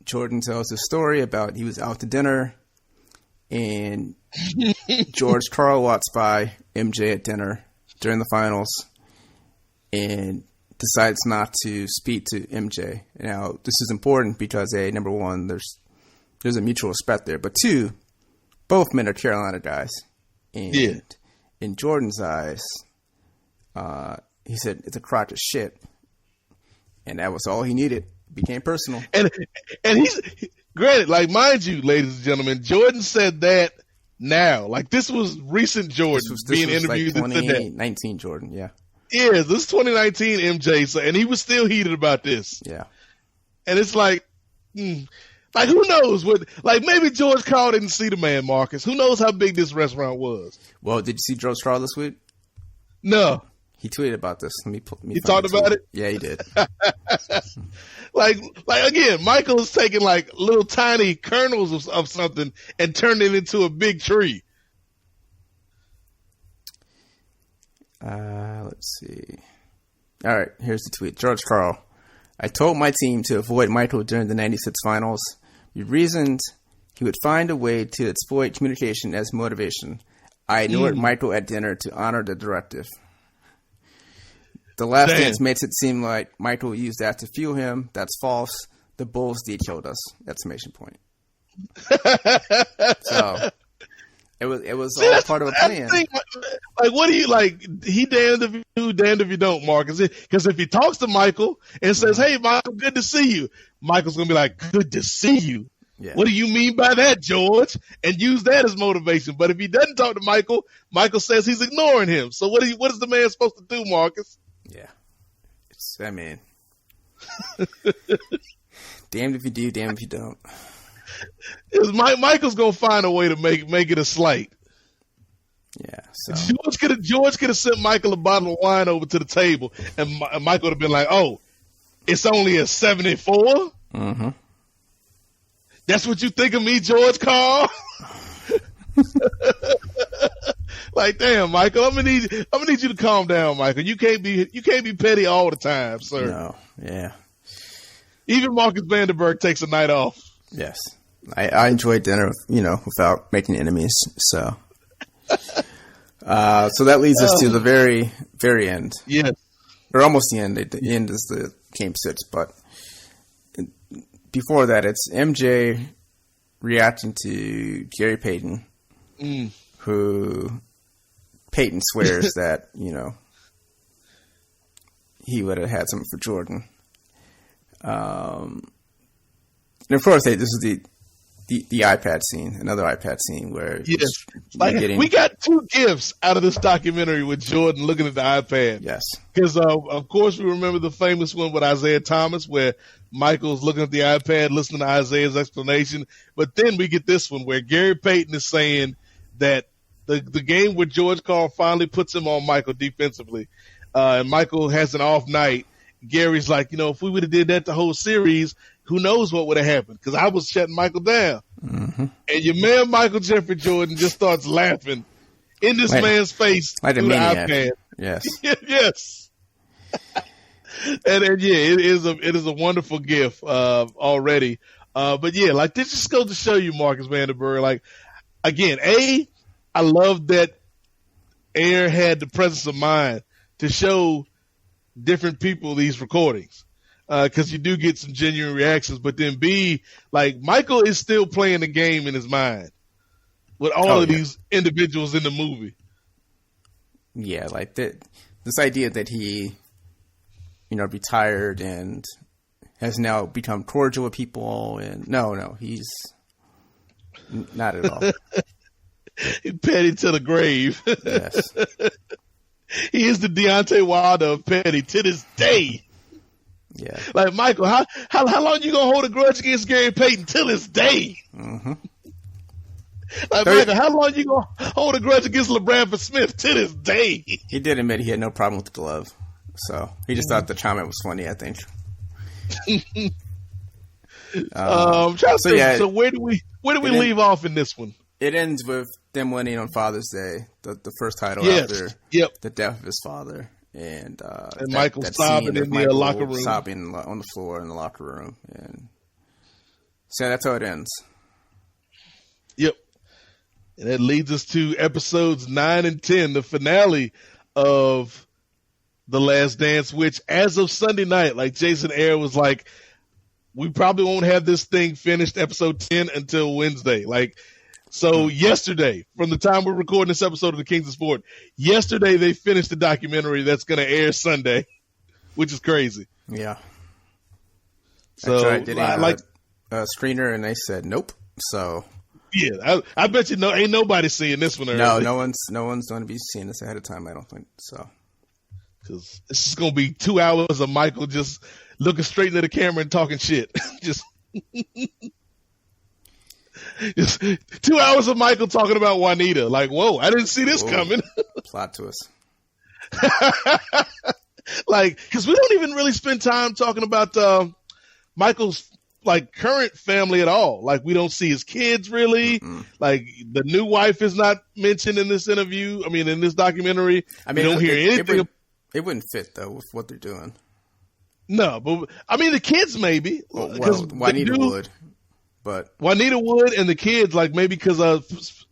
Speaker 9: Jordan tells his story about he was out to dinner and George Karl walks by MJ at dinner during the finals and decides not to speak to MJ. Now, this is important because A, number one, there's a mutual respect there, but two, both men are Carolina guys. And in Jordan's eyes, he said, it's a crock of shit. And that was all he needed. It became personal.
Speaker 1: And he's, granted, mind you, ladies and gentlemen, Jordan said that now. This was recent Jordan
Speaker 9: this
Speaker 1: being
Speaker 9: was
Speaker 1: interviewed.
Speaker 9: 2019 Jordan, yeah.
Speaker 1: Yeah, this is 2019 MJ, and he was still heated about this.
Speaker 9: Yeah.
Speaker 1: And it's who knows what, maybe George Karl didn't see the man, Marcus. Who knows how big this restaurant was?
Speaker 9: Well, did you see George Karl this week?
Speaker 1: No.
Speaker 9: He tweeted about this.
Speaker 1: He talked about it?
Speaker 9: Yeah, he did.
Speaker 1: Again, Michael is taking little tiny kernels of something and turning it into a big tree.
Speaker 9: Let's see. All right, here's the tweet. George Karl. I told my team to avoid Michael during the 96 finals. We reasoned he would find a way to exploit communication as motivation. I ignored Michael at dinner to honor the directive. The last dance makes it seem like Michael used that to fuel him. That's false. The Bulls detailed us! Exclamation point. So it was all part of a plan.
Speaker 1: What do you he damned if you do, damned if you don't, Marcus. Because if he talks to Michael and says, "Hey, Michael, good to see you," Michael's gonna be like, "Good to see you."
Speaker 9: Yeah.
Speaker 1: What do you mean by that, George? And use that as motivation. But if he doesn't talk to Michael, Michael says he's ignoring him. So what is the man supposed to do, Marcus?
Speaker 9: Yeah. Damned if you do, damned if you don't.
Speaker 1: Michael's gonna find a way to make it a slight.
Speaker 9: Yeah. So
Speaker 1: George could have sent Michael a bottle of wine over to the table, and Michael would have been like, "Oh, it's only a 74."
Speaker 9: Mm-hmm.
Speaker 1: That's what you think of me, George Karl? Damn, Michael, I'm gonna need you to calm down, Michael. You can't be petty all the time, sir.
Speaker 9: No, yeah.
Speaker 1: Even Marcus Vanderberg takes a night off.
Speaker 9: Yes, I enjoy dinner, without making enemies. So, So that leads us to the very, very end.
Speaker 1: Yes.
Speaker 9: Or almost the end. The end is the game 6. But before that, it's MJ reacting to Gary Payton, who Payton swears that, he would have had something for Jordan. And of course, this is the iPad scene, another iPad scene where
Speaker 1: we got 2 gifts out of this documentary with Jordan looking at the iPad.
Speaker 9: Yes,
Speaker 1: because of course we remember the famous one with Isaiah Thomas where Michael's looking at the iPad, listening to Isaiah's explanation. But then we get this one where Gary Payton is saying that the game where George Karl finally puts him on Michael defensively, and Michael has an off night. Gary's like, if we would have did that the whole series, who knows what would have happened? Because I was shutting Michael down. Mm-hmm. And your man, Michael Jeffrey Jordan, just starts laughing in this man's face
Speaker 9: like
Speaker 1: through the iPad.
Speaker 9: Yes.
Speaker 1: Yes. and it is a wonderful gift already. But yeah, like this just goes to show you, Marcus Vanderberg, like, again, I love that Air had the presence of mind to show different people these recordings. Because you do get some genuine reactions, but then B, like Michael is still playing the game in his mind with all of these individuals in the movie.
Speaker 9: Yeah, like this idea that he, retired and has now become cordial with people, and no, he's not at all.
Speaker 1: Petty to the grave.
Speaker 9: Yes,
Speaker 1: he is the Deontay Wilder of petty to this day.
Speaker 9: Yeah,
Speaker 1: like Michael, how long you gonna hold a grudge against Gary Payton till this day?
Speaker 9: Mm-hmm.
Speaker 1: Like Michael, how long you gonna hold a grudge against LaBradford Smith to this day?
Speaker 9: He did admit he had no problem with the glove, so he just thought the comment was funny, I think.
Speaker 1: So where do we leave off in this one?
Speaker 9: It ends with them winning on Father's Day, the first title after the death of his father. And
Speaker 1: Michael sobbing in the locker room.
Speaker 9: Sobbing on the floor in the locker room. And so that's how it ends.
Speaker 1: Yep. And that leads us to episodes 9 and 10, the finale of The Last Dance, which as of Sunday night, like Jason Ayer was like, we probably won't have this thing finished, episode 10, until Wednesday. So yesterday, from the time we're recording this episode of the Kings of Sport, yesterday they finished the documentary that's going to air Sunday, which is crazy.
Speaker 9: Yeah.
Speaker 1: So
Speaker 9: I tried getting a screener and they said nope. So
Speaker 1: yeah, I bet you ain't nobody seeing this one early.
Speaker 9: No one's going to be seeing this ahead of time. I don't think so. Because
Speaker 1: this is going to be 2 hours of Michael just looking straight into the camera and talking shit. Just 2 hours of Michael talking about Juanita. Like, whoa, I didn't see this coming.
Speaker 9: Plot twist.
Speaker 1: Because we don't even really spend time talking about Michael's current family at all. Like, we don't see his kids really. Mm-mm. Like, the new wife is not mentioned in this interview. I mean, in this documentary. I mean, we don't hear anything.
Speaker 9: It wouldn't fit though with what they're doing.
Speaker 1: No, but I mean, the kids maybe.
Speaker 9: Well, Juanita would. But
Speaker 1: Juanita would, and the kids, maybe because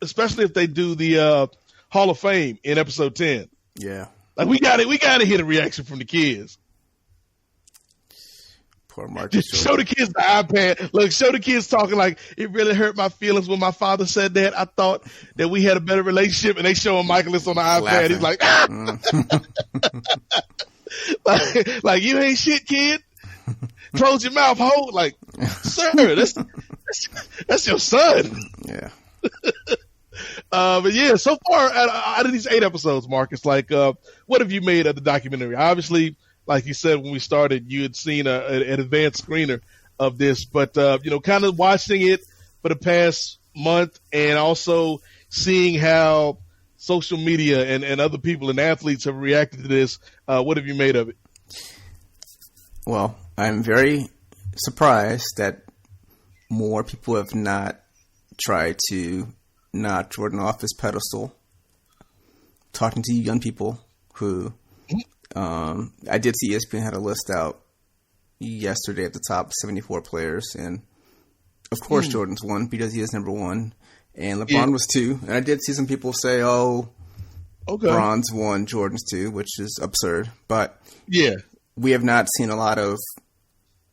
Speaker 1: especially if they do the Hall of Fame in episode 10.
Speaker 9: Yeah.
Speaker 1: We got to hear the reaction from the kids.
Speaker 9: Poor Marcus.
Speaker 1: Just show the kids the iPad. Look, show the kids talking like, it really hurt my feelings when my father said that. I thought that we had a better relationship, and they showing Michael this on the iPad.
Speaker 9: Laughing.
Speaker 1: He's like, like you ain't shit, kid. Close your mouth, ho. Like, sir, that's your son.
Speaker 9: Yeah.
Speaker 1: But yeah, so far out of these 8 episodes, Marcus, what have you made of the documentary? Obviously, like you said when we started, you had seen an advanced screener of this, but kind of watching it for the past month and also seeing how social media and other people and athletes have reacted to this. What have you made of it?
Speaker 9: Well, I'm very surprised that more people have not tried to knock Jordan off his pedestal. Talking to young people who, I did see ESPN had a list out yesterday at the top 74 players, and of course Jordan's one because he is number 1, and LeBron was 2. And I did see some people say,
Speaker 1: Okay.
Speaker 9: Bronze 1, Jordans 2, which is absurd. But
Speaker 1: yeah,
Speaker 9: we have not seen a lot of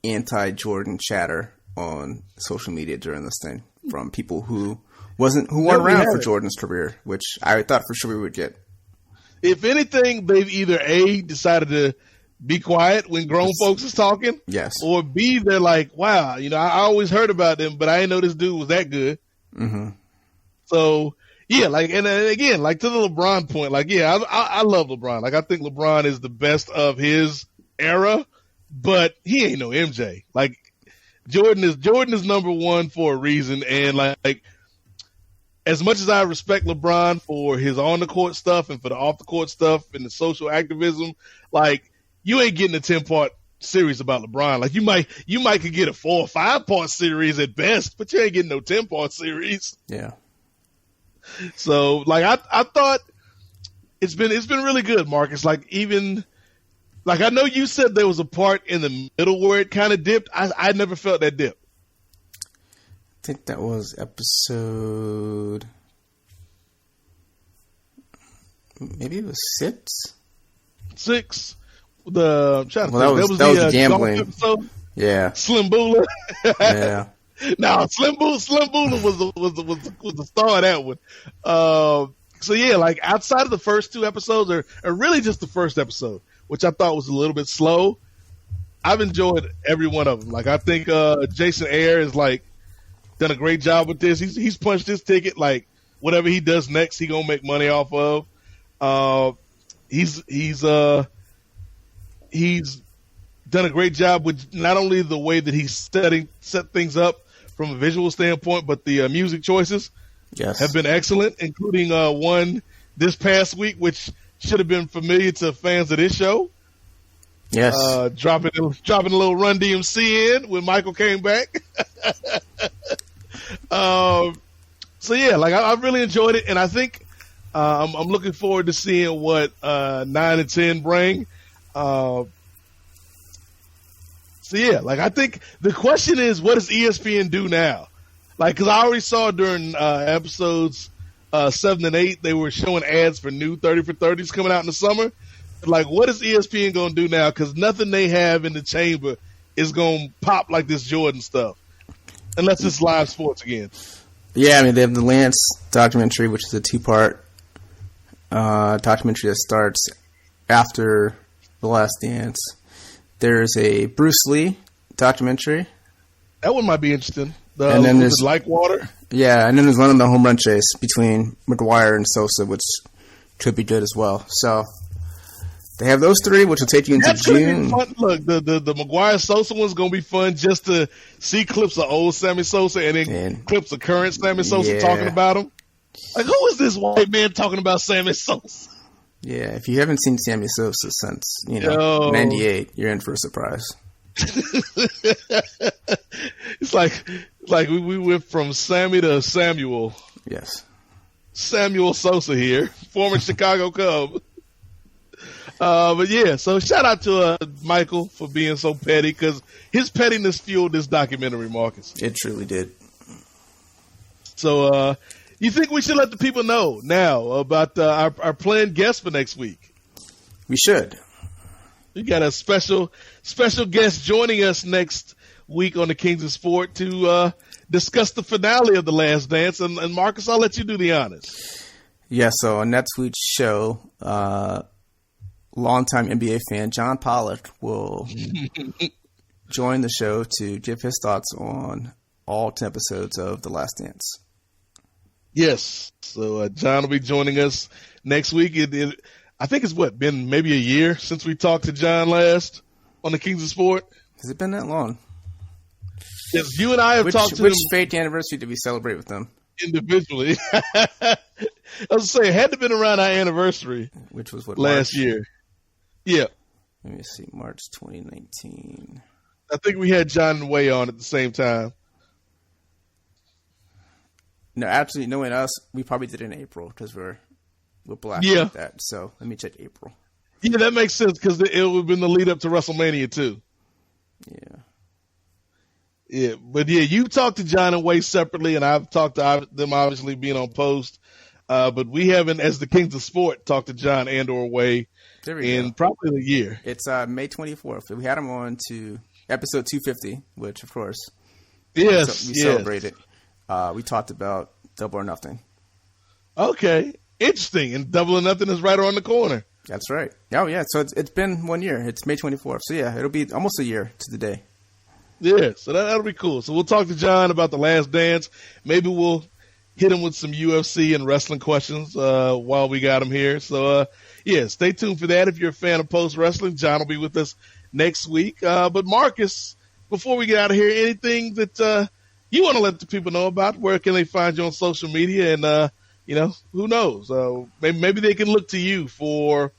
Speaker 9: anti-Jordan chatter on social media during this thing from people who weren't around for Jordan's career, which I thought for sure we would get.
Speaker 1: If anything, they've either A, decided to be quiet when grown folks is talking,
Speaker 9: yes,
Speaker 1: or B, they're like, wow, I always heard about them, but I didn't know this dude was that good.
Speaker 9: Mm-hmm.
Speaker 1: So, yeah, like, and again, like to the LeBron point, like, yeah, I love LeBron. Like, I think LeBron is the best of his era, but he ain't no MJ. Like, Jordan is number one for a reason, and like as much as I respect LeBron for his on the court stuff and for the off the court stuff and the social activism, like you ain't getting a 10-part series about LeBron. Like you might could get a 4 or 5-part series at best, but you ain't getting no 10-part series.
Speaker 9: Yeah.
Speaker 1: So like I thought it's been really good, Marcus. Like even like I know you said there was a part in the middle where it kind of dipped. I never felt that dip.
Speaker 9: I think that was episode. Maybe it was 6.
Speaker 1: 6. That
Speaker 9: was the gambling
Speaker 1: episode.
Speaker 9: Yeah,
Speaker 1: Slim Bula.
Speaker 9: Yeah.
Speaker 1: No, Slim Bula was the star of that one. So yeah, like outside of the first 2 episodes, or really just the first episode, which I thought was a little bit slow, I've enjoyed every one of them. Like I think Jason Ayer is like done a great job with this. He's punched his ticket. Like whatever he does next, he gonna make money off of. He's done a great job with not only the way that he's set things up from a visual standpoint, but the music choices have been excellent, including one this past week, which should have been familiar to fans of this show.
Speaker 9: Yes,
Speaker 1: dropping a little Run DMC in when Michael came back. So yeah, like I really enjoyed it, and I think I'm looking forward to seeing what 9 and 10 bring. So yeah, like I think the question is, what does ESPN do now? Like, because I already saw during episodes 7 and 8, they were showing ads for new 30 for 30s coming out in the summer. Like, what is ESPN going to do now? Because nothing they have in the chamber is going to pop like this Jordan stuff, unless it's live sports again.
Speaker 9: Yeah, I mean, they have the Lance documentary, which is a 2-part documentary that starts after The Last Dance. There's a Bruce Lee documentary.
Speaker 1: That one might be interesting.
Speaker 9: And then there's
Speaker 1: Like Water.
Speaker 9: Yeah, and then there's one on the home run chase between McGuire and Sosa, which could be good as well. So they have those 3, which will take you into June.
Speaker 1: Look, the McGuire Sosa one's gonna be fun just to see clips of old Sammy Sosa and then clips of current Sammy Sosa talking about him. Like, who is this white man talking about Sammy Sosa?
Speaker 9: Yeah, if you haven't seen Sammy Sosa since 98, you're in for a surprise.
Speaker 1: It's like we went from Sammy to Samuel.
Speaker 9: Yes,
Speaker 1: Samuel Sosa here, former Chicago Cub. But yeah, so shout out to Michael for being so petty, because his pettiness fueled this documentary, Marcus.
Speaker 9: It truly did.
Speaker 1: So you think we should let the people know now about our planned guest for next week?
Speaker 9: We should.
Speaker 1: We got a special guest joining us next week on the Kings of Sport to discuss the finale of The Last Dance. And Marcus, I'll let you do the honors.
Speaker 9: Yeah, so on next week's show, longtime NBA fan John Pollock will join the show to give his thoughts on all 10 episodes of The Last Dance. Yes.
Speaker 1: So John will be joining us next week. I think it's been maybe a year since we talked to John last on the Kings of Sport.
Speaker 9: Has it been that long?
Speaker 1: Yes, you and I have talked to
Speaker 9: Which
Speaker 1: him.
Speaker 9: fake anniversary did we celebrate with them?
Speaker 1: Individually. I was saying, it had to have been around our anniversary.
Speaker 9: Which was what?
Speaker 1: Last
Speaker 9: March?
Speaker 1: year. Yeah.
Speaker 9: Let me see. March 2019.
Speaker 1: I think we had John and Way on at the same time.
Speaker 9: No, actually, knowing us, we probably did it in April because we're black like that. So let me check April.
Speaker 1: Yeah, that makes sense because it would have been the lead up to WrestleMania too.
Speaker 9: Yeah.
Speaker 1: Yeah, but yeah, you talked to John and Way separately, and I've talked to them obviously being on post. But we haven't, as the Kings of Sport, talked to John and/or Way in probably a year.
Speaker 9: It's May 24th. We had him on to episode 250, which, of course, we celebrated. We talked about Double or Nothing.
Speaker 1: Okay. Interesting. And Double or Nothing is right around the corner.
Speaker 9: That's right. Oh, yeah. So it's been 1 year. It's May 24th. So, yeah, it'll be almost a year to the day.
Speaker 1: Yeah, so that'll be cool. So we'll talk to John about The Last Dance. Maybe we'll hit him with some UFC and wrestling questions while we got him here. So, stay tuned for that. If you're a fan of Post Wrestling, John will be with us next week. But Marcus, before we get out of here, anything that you want to let the people know about? Where can they find you on social media? And, who knows? Maybe they can look to you for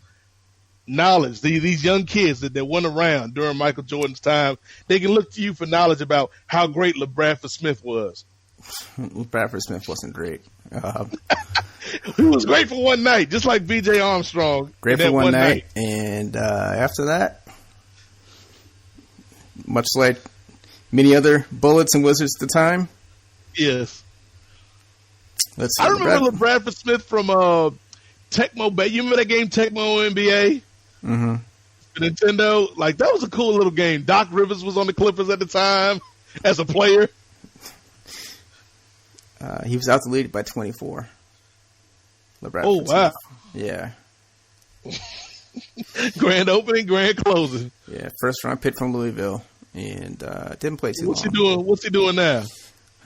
Speaker 1: knowledge. These young kids that went around during Michael Jordan's time, they can look to you for knowledge about how great LaBradford Smith was.
Speaker 9: LaBradford Smith wasn't great.
Speaker 1: He was great for one night, just like B.J. Armstrong.
Speaker 9: Great for one night. And after that, much like many other Bullets and Wizards at the time.
Speaker 1: Yes.
Speaker 9: Let's see.
Speaker 1: I remember LaBradford Smith from Tecmo Bay. You remember that game, Tecmo NBA?
Speaker 9: Mm-hmm.
Speaker 1: Nintendo? Like, that was a cool little game. Doc Rivers was on the Clippers at the time as a player.
Speaker 9: He was out the lead by 24. LaBradford
Speaker 1: Oh, wow.
Speaker 9: Smith. Yeah.
Speaker 1: Grand opening, grand closing.
Speaker 9: Yeah, first round pick from Louisville. And didn't play too
Speaker 1: long. What's he doing now?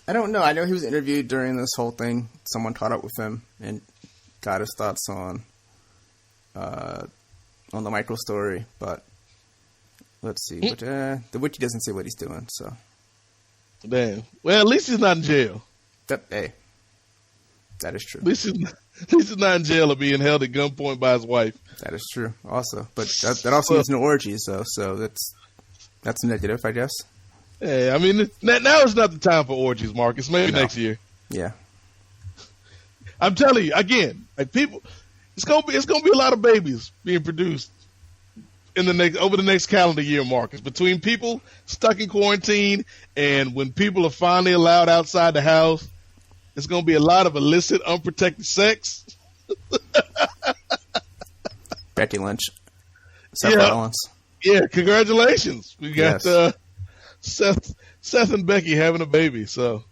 Speaker 9: I don't know. I know he was interviewed during this whole thing. Someone caught up with him and got his thoughts on the Michael story. But let's see. But the wiki doesn't say what he's doing. So,
Speaker 1: damn. Well, at least he's not in jail.
Speaker 9: That is true.
Speaker 1: At least he's not in jail or being held at gunpoint by his wife.
Speaker 9: That is true. Also, but that also means no orgies, though. So that's negative, I guess.
Speaker 1: Yeah, I mean, now is not the time for orgies, Marcus. Maybe next year.
Speaker 9: Yeah.
Speaker 1: I'm telling you again, like people, it's gonna be a lot of babies being produced over the next calendar year, Marcus. Between people stuck in quarantine and when people are finally allowed outside the house, it's gonna be a lot of illicit, unprotected sex.
Speaker 9: Becky Lynch, Seth Rollins.
Speaker 1: Yeah, congratulations. We got Seth and Becky having a baby. So,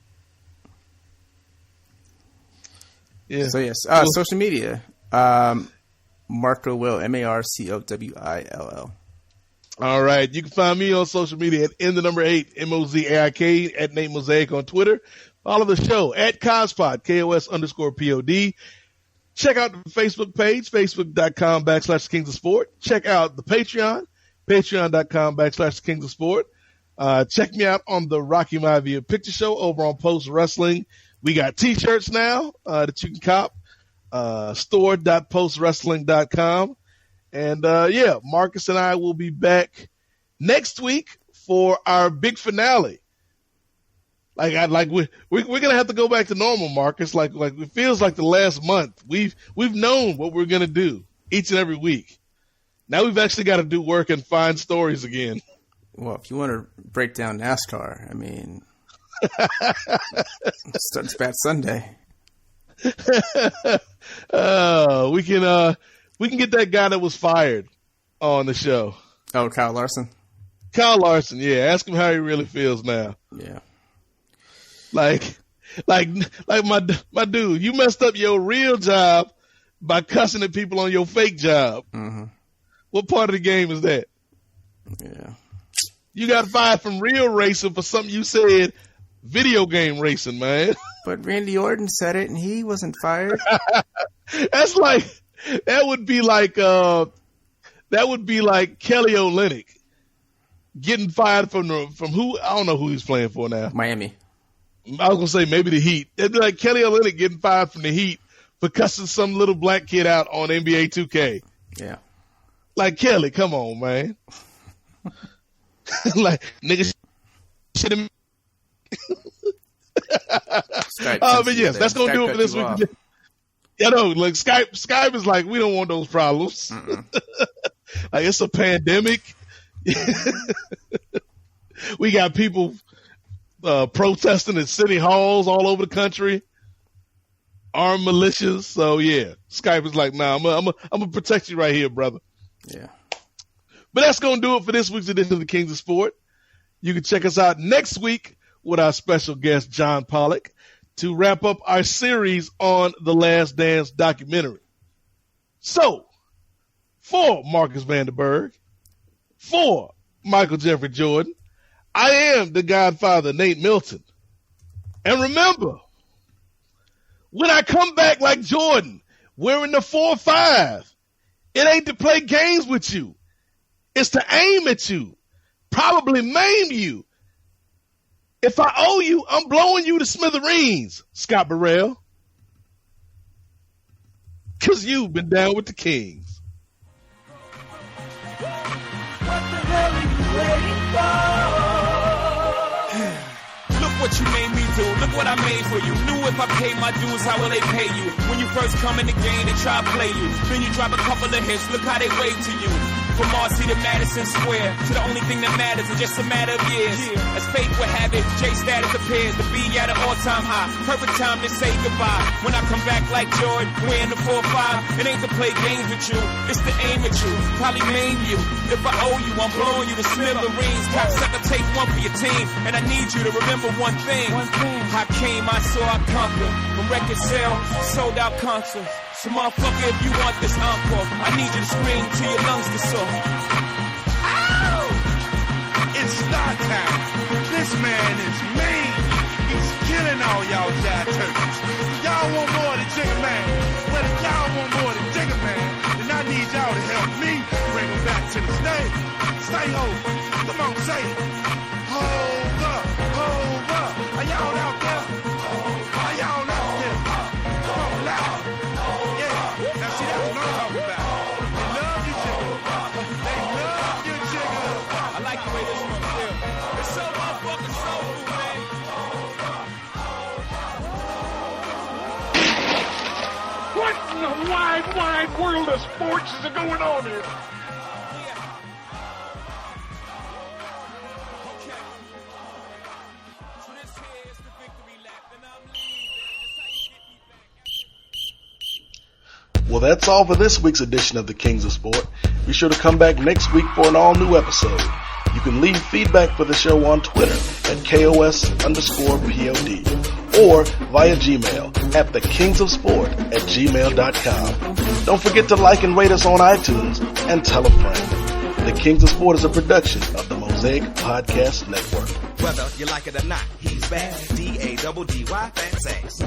Speaker 1: yeah.
Speaker 9: So yes, social media. Marco Will, MarcoWill.
Speaker 1: All right, you can find me on social media at @8 MOZAIK at Nate Mosaic on Twitter. Follow the show at Cospod, KOS_POD. Check out the Facebook page, facebook.com/Kings of Sport. Check out the Patreon, patreon.com/Kings of Sport. Check me out on the Rocky Maivia Picture Show over on Post Wrestling. We got t-shirts now that you can cop. Store.postwrestling.com. And Marcus and I will be back next week for our big finale. We're gonna have to go back to normal, Marcus. Like it feels like the last month we've known what we're gonna do each and every week. Now we've actually got to do work and find stories again.
Speaker 9: Well, if you want to break down NASCAR, I mean, starts Bad Sunday.
Speaker 1: We can get that guy that was fired on the show.
Speaker 9: Oh, Kyle Larson.
Speaker 1: Kyle Larson, yeah. Ask him how he really feels now.
Speaker 9: Yeah.
Speaker 1: Like my dude, you messed up your real job by cussing at people on your fake job.
Speaker 9: Mm-hmm.
Speaker 1: What part of the game is that?
Speaker 9: Yeah.
Speaker 1: You got fired from real racing for something you said video game racing, man.
Speaker 9: But Randy Orton said it and he wasn't fired.
Speaker 1: That would be like Kelly Olynyk getting fired from who? I don't know who he's playing for now.
Speaker 9: Miami.
Speaker 1: I was gonna say maybe the Heat. It'd be like Kelly Olynyk getting fired from the Heat for cussing some little black kid out on NBA 2K.
Speaker 9: Yeah.
Speaker 1: Like, Kelly, come on, man. Like, nigga, shit him. But yes, that's gonna do it for this week. I know, like Skype is like, we don't want those problems. Like, it's a pandemic. We got people protesting at city halls all over the country. armed militias. So yeah, Skype is like, nah, I'm gonna protect you right here, brother.
Speaker 9: Yeah.
Speaker 1: But that's gonna do it for this week's edition of the Kings of Sport. You can check us out next week with our special guest John Pollock to wrap up our series on the Last Dance documentary. So, for Marcus Vanderberg, for Michael Jeffrey Jordan, I am the Godfather, Nate Milton. And remember, when I come back like Jordan, wearing the 4-5, it ain't to play games with you. It's to aim at you, probably maim you. If I owe you, I'm blowing you to smithereens, Scott Burrell. Because you've been down with the Kings.
Speaker 2: What the hell are you waiting for?
Speaker 3: Look what you made me do. Look what I made for you. Knew if I paid my dues, how will they pay you? When you first come in the game, they try to play you. Then you drop a couple of hits. Look how they wave to you. From Marcy to Madison Square, to the only thing that matters is just a matter of years. As fate would have it, J status appears to be at an all-time high. Perfect time to say goodbye. When I come back like Jordan, wearing the 4-5, it ain't to play games with you, it's to aim at you, probably maim you. If I owe you, I'm blowing you to smithereens. Cocksucker, take one for your team, and I need you to remember one thing. I came, I saw, I conquered. From record sales, sold out concerts. So motherfucker, if you want this encore, I need you to scream till your lungs get sore.
Speaker 2: Ow! It's start time. This man is mean. He's killing all y'all jive turkeys. Y'all want more than Jigga Man. Well, if y'all want more than Jigga Man, then I need y'all to help me bring him back to the stage. Stay over. Come on, say it. Hold up, hold up. Are y'all out there? Are y'all out there? Come on, loud. Now see, that's what I'm talking about. They love you, Jigga. They love you, Jigga.
Speaker 3: I like the way this one feels. It's so motherfucking soulful, man.
Speaker 2: What in the wide, wide world of sports is going on here?
Speaker 1: Well, that's all for this week's edition of the Kings of Sport. Be sure to come back next week for an all-new episode. You can leave feedback for the show on Twitter at KOS_POD or via Gmail at thekingsofsport@gmail.com. Don't forget to like and rate us on iTunes and tell a friend. The Kings of Sport is a production of the Mosaic Podcast Network.
Speaker 3: Whether you like it or not, he's bad. D-A-double-D-Y, fat sex.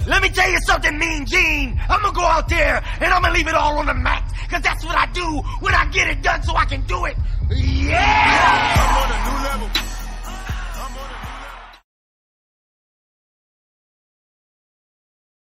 Speaker 2: Let me tell you something, Mean Gene. I'm gonna go out there and I'm gonna leave it all on the mat. Cause that's what I do when I get it done so I can do it. Yeah!
Speaker 3: I'm on a new level.